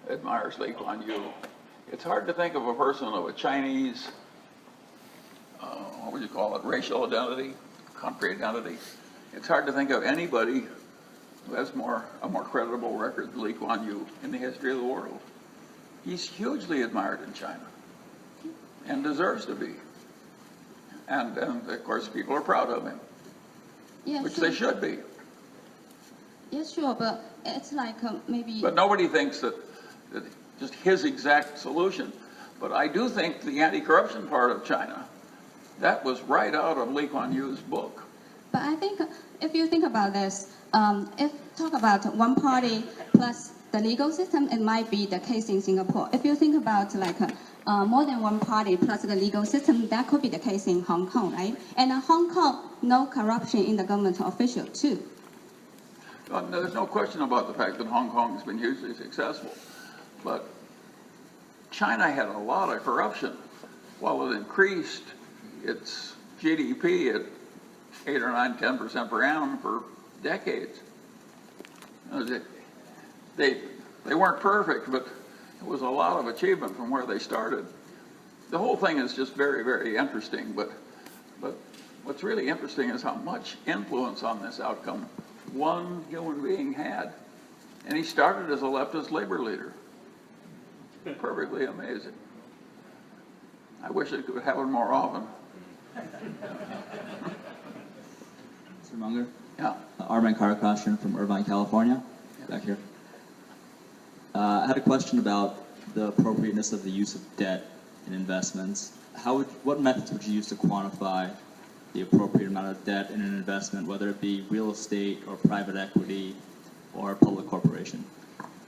admires Lee Kuan Yew. It's hard to think of a person of a Chinese, what would you call it, racial identity, country identity. It's hard to think of anybody who has a more credible record than Lee Kuan Yew in the history of the world. He's hugely admired in China and deserves to be. And of course, people are proud of him, Yeah, which sure. they should be. Yes, sure, but it's like maybe... But nobody thinks that just his exact solution. But I do think the anti-corruption part of China, that was right out of Lee Kuan Yew's book. But I think if you think about this, if talk about one party plus the legal system, it might be the case in Singapore. If you think about like more than one party plus the legal system, that could be the case in Hong Kong, right? And Hong Kong, no corruption in the government official too. There's no question about the fact that Hong Kong has been hugely successful. But China had a lot of corruption. While it increased its GDP at 8 or 9, 10% per annum for decades. They weren't perfect, but it was a lot of achievement from where they started. The whole thing is just very, very interesting, but what's really interesting is how much influence on this outcome one human being had. And he started as a leftist labor leader. Perfectly amazing. I wish it could happen more often. Mr. Munger? Yeah. Armin Karakashian from Irvine, California. Back here. I had a question about the appropriateness of the use of debt in investments. What methods would you use to quantify the appropriate amount of debt in an investment, whether it be real estate or private equity or a public corporation?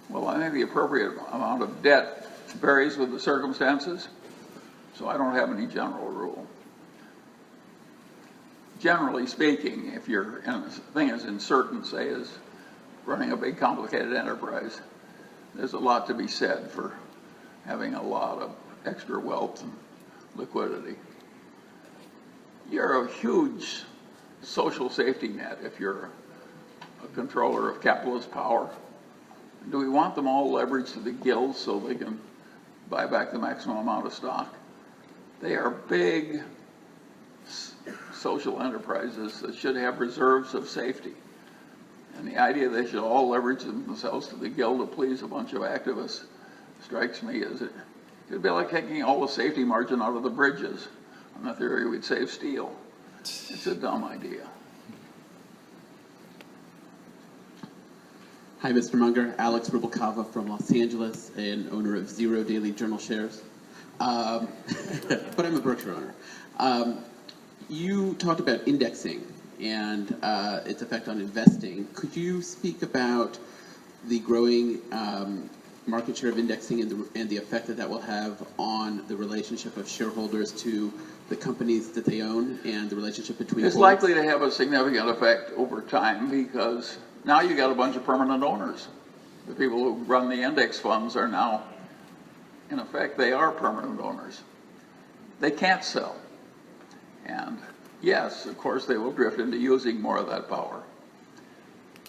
Well, I think the appropriate amount of debt varies with the circumstances, so I don't have any general rule. Generally speaking, if you're in a thing as uncertain, say, as running a big complicated enterprise, there's a lot to be said for having a lot of extra wealth and liquidity. You're a huge social safety net if you're a controller of capitalist power? Do we want them all leveraged to the gills so they can buy back the maximum amount of stock? They are big social enterprises that should have reserves of safety. And the idea they should all leverage themselves to the gill to please a bunch of activists strikes me as it'd be like taking all the safety margin out of the bridges on the theory we'd save steel. It's a dumb idea. Hi, Mr. Munger. Alex Rubalcava from Los Angeles and owner of Zero Daily Journal shares. But I'm a Berkshire owner. You talked about indexing and its effect on investing. Could you speak about the growing market share of indexing and the effect that will have on the relationship of shareholders to the companies that they own and the relationship between It's likely to have a significant effect over time because now you got a bunch of permanent owners. The people who run the index funds are now, in effect, they are permanent owners. They can't sell. And yes, of course, they will drift into using more of that power.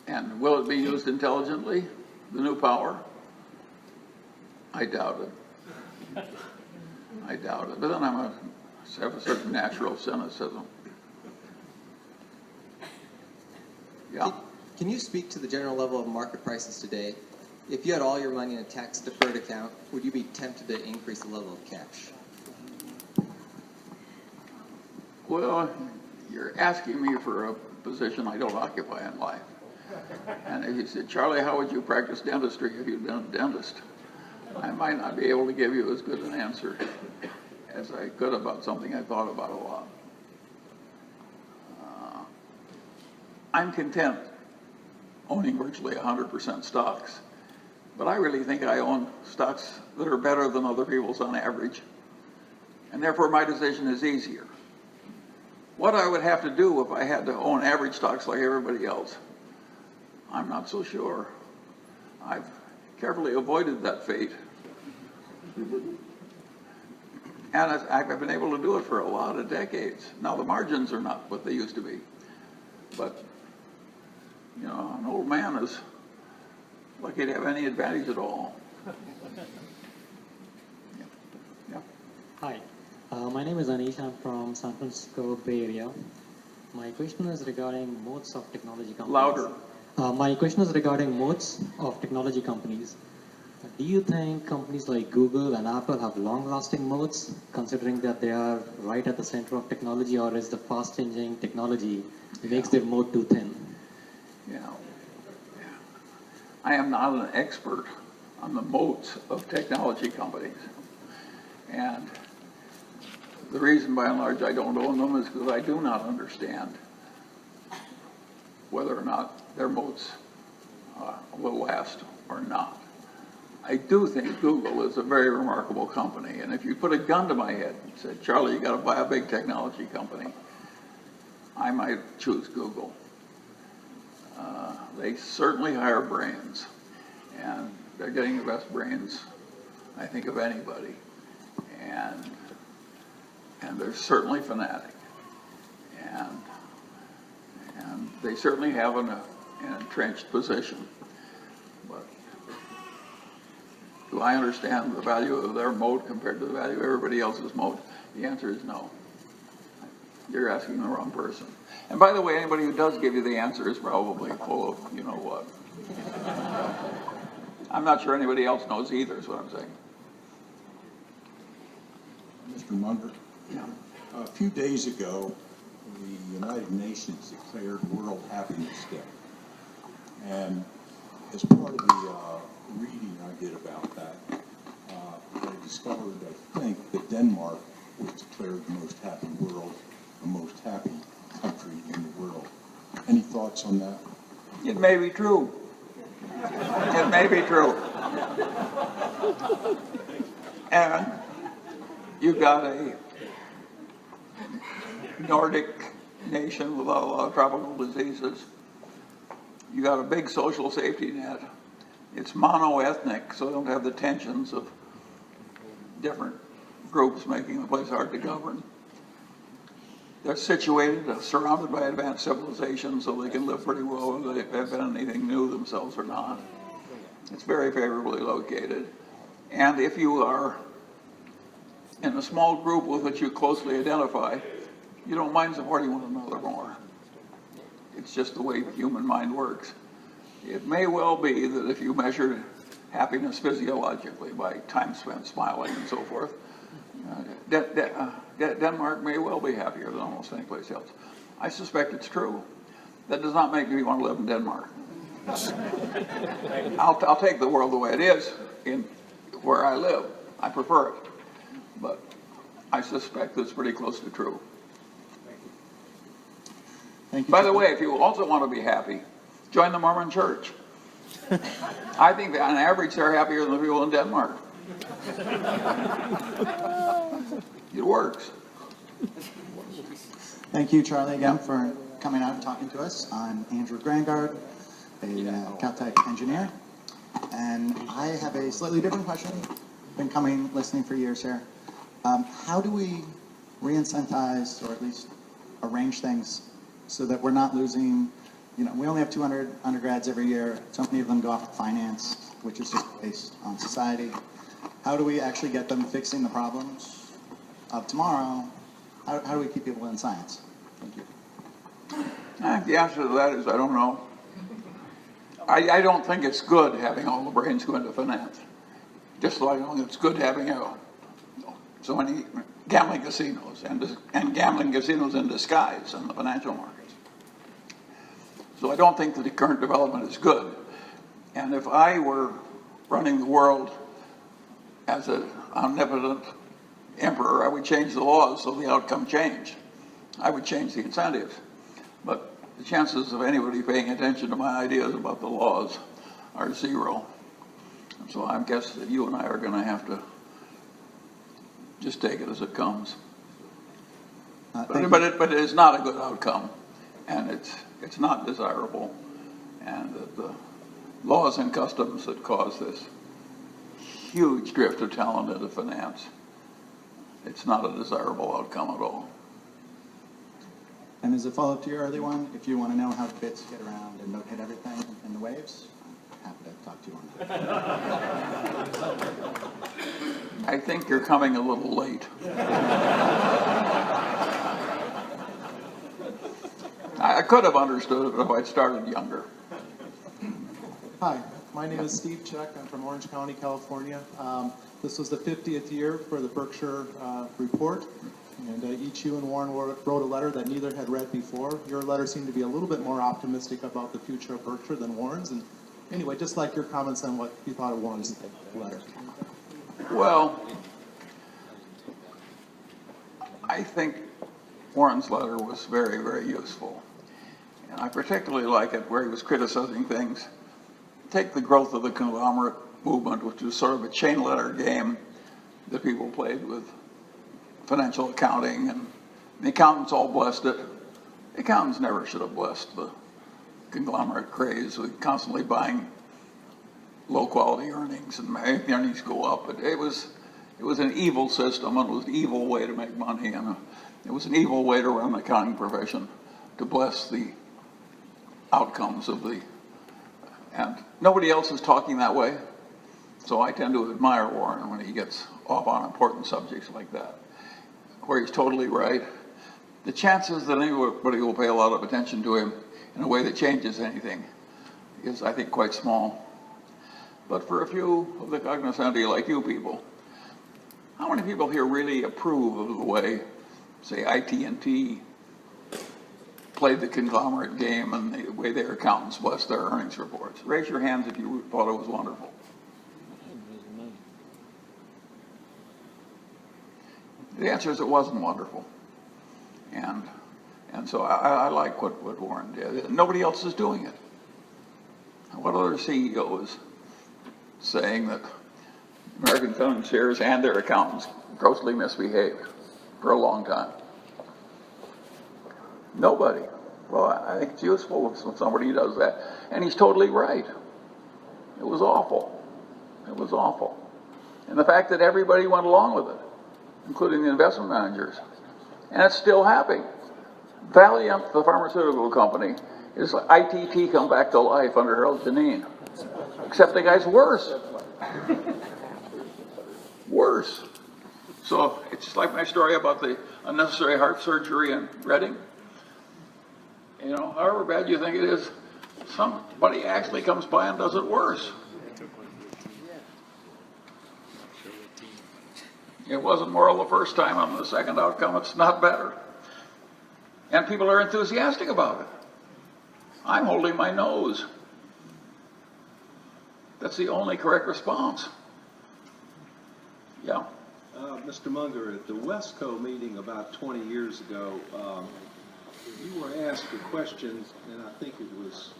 And will it be used intelligently, the new power? I doubt it. I doubt it. But then I have a certain natural cynicism. Yeah. Can you speak to the general level of market prices today? If you had all your money in a tax-deferred account, would you be tempted to increase the level of cash? Well, you're asking me for a position I don't occupy in life. And if you said, Charlie, how would you practice dentistry if you'd been a dentist? I might not be able to give you as good an answer as I could about something I thought about a lot. I'm content owning virtually 100% stocks, but I really think I own stocks that are better than other people's on average, and therefore my decision is easier. What I would have to do if I had to own average stocks like everybody else, I'm not so sure. I've carefully avoided that fate. And I've been able to do it for a lot of decades. Now the margins are not what they used to be, but you know, an old man is lucky to have any advantage at all. Yeah. Hi, my name is Anish. I'm from San Francisco Bay Area. My question is regarding moats of technology companies. Louder. My question is regarding moats of technology companies. Do you think companies like Google and Apple have long-lasting moats, considering that they are right at the center of technology, or is the fast-changing technology makes their moat too thin? Yeah. I am not an expert on the moats of technology companies. And the reason, by and large, I don't own them is because I do not understand whether or not their moats will last or not. I do think Google is a very remarkable company, and if you put a gun to my head and said, Charlie, you got to buy a big technology company, I might choose Google. They certainly hire brains, and they're getting the best brains, I think, of anybody. And they're certainly fanatic. And they certainly have an entrenched position. But do I understand the value of their moat compared to the value of everybody else's moat? The answer is no. You're asking the wrong person. And by the way, anybody who does give you the answer is probably full of you know what. I'm not sure anybody else knows either, is what I'm saying. Mr. Munger, a few days ago, the United Nations declared World Happiness Day. And as part of the reading I did about that, I discovered, I think, that Denmark was declared the most happy world, the most happy country in the world. Any thoughts on that? It may be true. It may be true. And you've got a Nordic nation with a lot of tropical diseases. You got a big social safety net. It's mono-ethnic, so they don't have the tensions of different groups making the place hard to govern. They're situated, surrounded by advanced civilization, so they can live pretty well whether they've been anything new themselves or not. It's very favorably located. And if you are in a small group with which you closely identify, you don't mind supporting one another more. It's just the way the human mind works. It may well be that if you measured happiness physiologically by time spent smiling and so forth, Denmark may well be happier than almost any place else. I suspect it's true. That does not make me want to live in Denmark. I'll take the world the way it is in where I live. I prefer it. But I suspect it's pretty close to true. Thank you. By the way, if you also want to be happy, join the Mormon Church. I think that on average they're happier than the people in Denmark. It works. Thank you, Charlie, again for coming out and talking to us. I'm Andrew Grangard, a Caltech engineer, and I have a slightly different question. Been listening for years here. How do we re-incentivize, or at least arrange things so that we're not losing, we only have 200 undergrads every year. So many of them go off to finance, which is just based on society. How do we actually get them fixing the problems of tomorrow? How do we keep people in science? Thank you. The answer to that is I don't know. I don't think it's good having all the brains go into finance. Just like I don't think it's good having so many gambling casinos and gambling casinos in disguise in the financial markets. So I don't think that the current development is good. And if I were running the world as an omnipotent emperor, I would change the laws so the outcome changed. I would change the incentives. But the chances of anybody paying attention to my ideas about the laws are zero. And so I guess that you and I are going to have to just take it as it comes. But it is not a good outcome, and it's not desirable. And the laws and customs that cause this huge drift of talent into finance, it's not a desirable outcome at all. And as a follow-up to your early one, if you want to know how bits get around and don't hit everything in the waves, I'm happy to talk to you on that. I think you're coming a little late. I could have understood it if I'd started younger. Hi, my name is Steve Cheh. I'm from Orange County, California. This was the 50th year for the Berkshire report, and each you and Warren wrote a letter that neither had read before. Your letter seemed to be a little bit more optimistic about the future of Berkshire than Warren's, and anyway, just like your comments on what you thought of Warren's letter. Well, I think Warren's letter was very, very useful. And I particularly like it where he was criticizing things. Take the growth of the conglomerate movement, which was sort of a chain letter game that people played with financial accounting, and the accountants all blessed it. The accountants never should have blessed the conglomerate craze with constantly buying low-quality earnings and making the earnings go up. But it was an evil system, and it was an evil way to make money, and it was an evil way to run the accounting profession, to bless the outcomes of the, and nobody else is talking that way. So I tend to admire Warren when he gets off on important subjects like that, where he's totally right. The chances that anybody will pay a lot of attention to him in a way that changes anything is, I think, quite small. But for a few of the cognoscenti like you people, how many people here really approve of the way, say, IT&T played the conglomerate game and the way their accountants blessed their earnings reports? Raise your hands if you thought it was wonderful. The answer is it wasn't wonderful. And so I like what Warren did. Nobody else is doing it. What other CEO is saying that American financiers and their accountants grossly misbehaved for a long time? Nobody. Well, I think it's useful when somebody does that. And he's totally right. It was awful. It was awful. And the fact that everybody went along with it, including the investment managers, and it's still happening. Valiant, the pharmaceutical company, is like ITT come back to life under Harold Janine. Except the guy's worse. Worse. So it's just like my story about the unnecessary heart surgery in Reading. You know, however bad you think it is, somebody actually comes by and does it worse. It wasn't moral the first time, on the second outcome it's not better. And people are enthusiastic about it. I'm holding my nose. That's the only correct response. Yeah. Mr. Munger, at the Wesco meeting about 20 years ago, you were asked a question, and I think it was,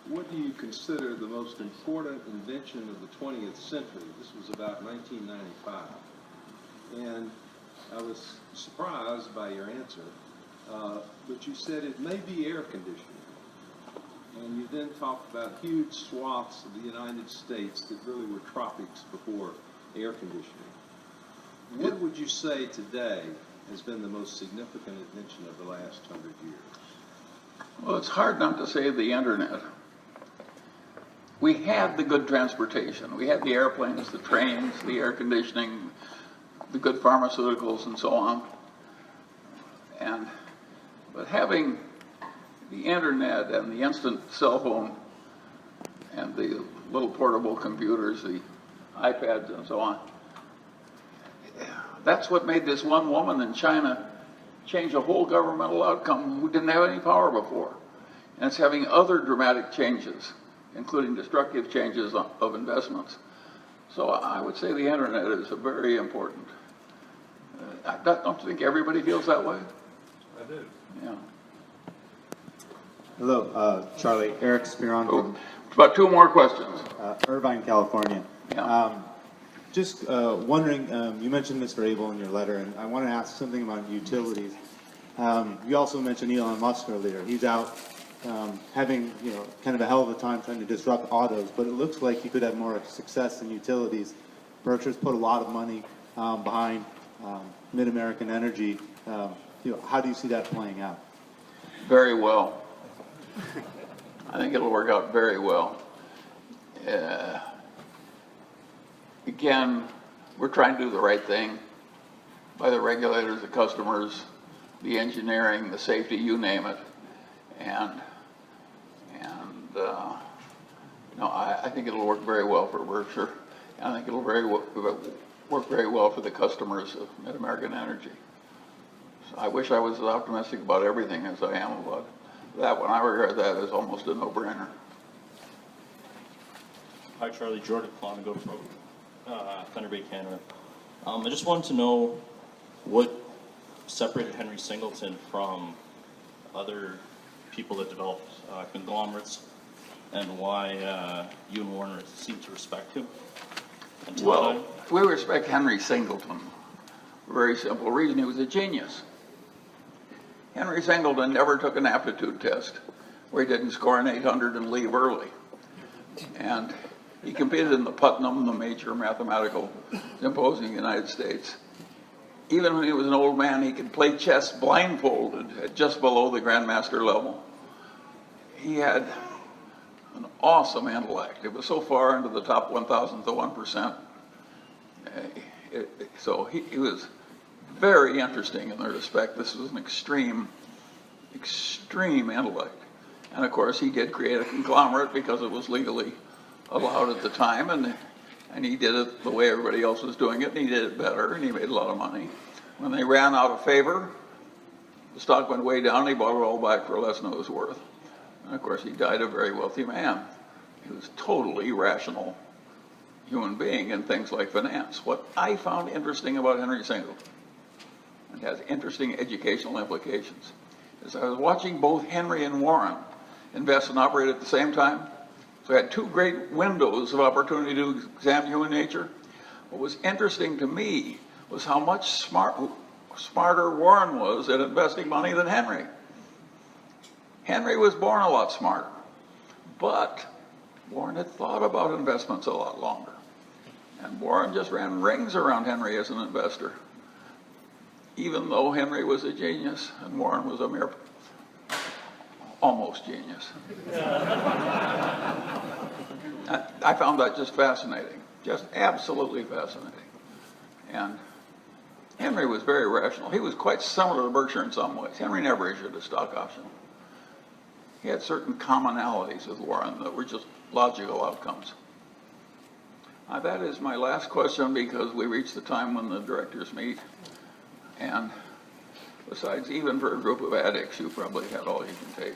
what do you consider the most important invention of the 20th century? This was about 1995. And I was surprised by your answer, but you said it may be air conditioning. And you then talked about huge swaths of the United States that really were tropics before air conditioning. What would you say today has been the most significant invention of the last 100 years? Well, it's hard not to say the internet. We had the good transportation. We had the airplanes, the trains, the air conditioning, the good pharmaceuticals, and so on. But having the internet and the instant cell phone and the little portable computers, the iPads and so on, that's what made this one woman in China change a whole governmental outcome who didn't have any power before. And it's having other dramatic changes, including destructive changes of investments. So I would say the internet is a very important. Don't you think everybody feels that way? I do. Yeah. Hello, Charlie. Eric Spiron from about two more questions. Irvine, California. Yeah. Just wondering, you mentioned Mr. Abel in your letter, and I want to ask something about utilities. You also mentioned Elon Musk earlier. He's out having, kind of a hell of a time trying to disrupt autos, but it looks like he could have more success in utilities. Berkshire's put a lot of money behind Mid-American Energy. How do you see that playing out? Very well. I think it'll work out very well. Again, we're trying to do the right thing by the regulators, the customers, the engineering, the safety, you name it. I think it'll work very well for Berkshire. I think it'll work very well for the customers of Mid-American Energy. So I wish I was as optimistic about everything as I am about that one. I regard that as almost a no-brainer. Hi, Charlie. Jordan Flanago from Thunder Bay, Canada. I just wanted to know what separated Henry Singleton from other people that developed conglomerates, and why you and Warner seem to respect him. Well, we respect Henry Singleton. Very simple reason: he was a genius. Henry Singleton never took an aptitude test where he didn't score an 800 and leave early. And he competed in the Putnam, the major mathematical symposium in the United States. Even when he was an old man, he could play chess blindfolded at just below the grandmaster level. He had an awesome intellect. It was so far into the top 1,000th of 1%. So he was very interesting in that respect. This was an extreme intellect. And of course, he did create a conglomerate because it was legally allowed at the time, and he did it the way everybody else was doing it, and he did it better, and he made a lot of money. When they ran out of favor, the stock went way down, and he bought it all back for less than it was worth. And of course, he died a very wealthy man. He was a totally rational human being in things like finance. What I found interesting about Henry Singleton, and has interesting educational implications, is I was watching both Henry and Warren invest and operate at the same time. So I had two great windows of opportunity to examine human nature. What was interesting to me was how much smarter Warren was at investing money than Henry. Henry was born a lot smarter, but Warren had thought about investments a lot longer. And Warren just ran rings around Henry as an investor, even though Henry was a genius and Warren was a mere almost genius. I found that just fascinating, just absolutely fascinating. And Henry was very rational. He was quite similar to Berkshire in some ways. Henry never issued a stock option. He had certain commonalities with Warren that were just logical outcomes. That is my last question because we reached the time when the directors meet. And besides, even for a group of addicts, you probably had all you can take.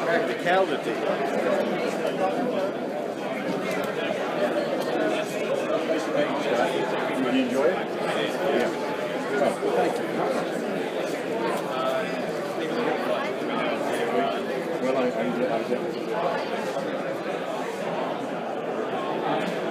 Practicality. Did you enjoy it? Yeah. Oh, thank you. Well, I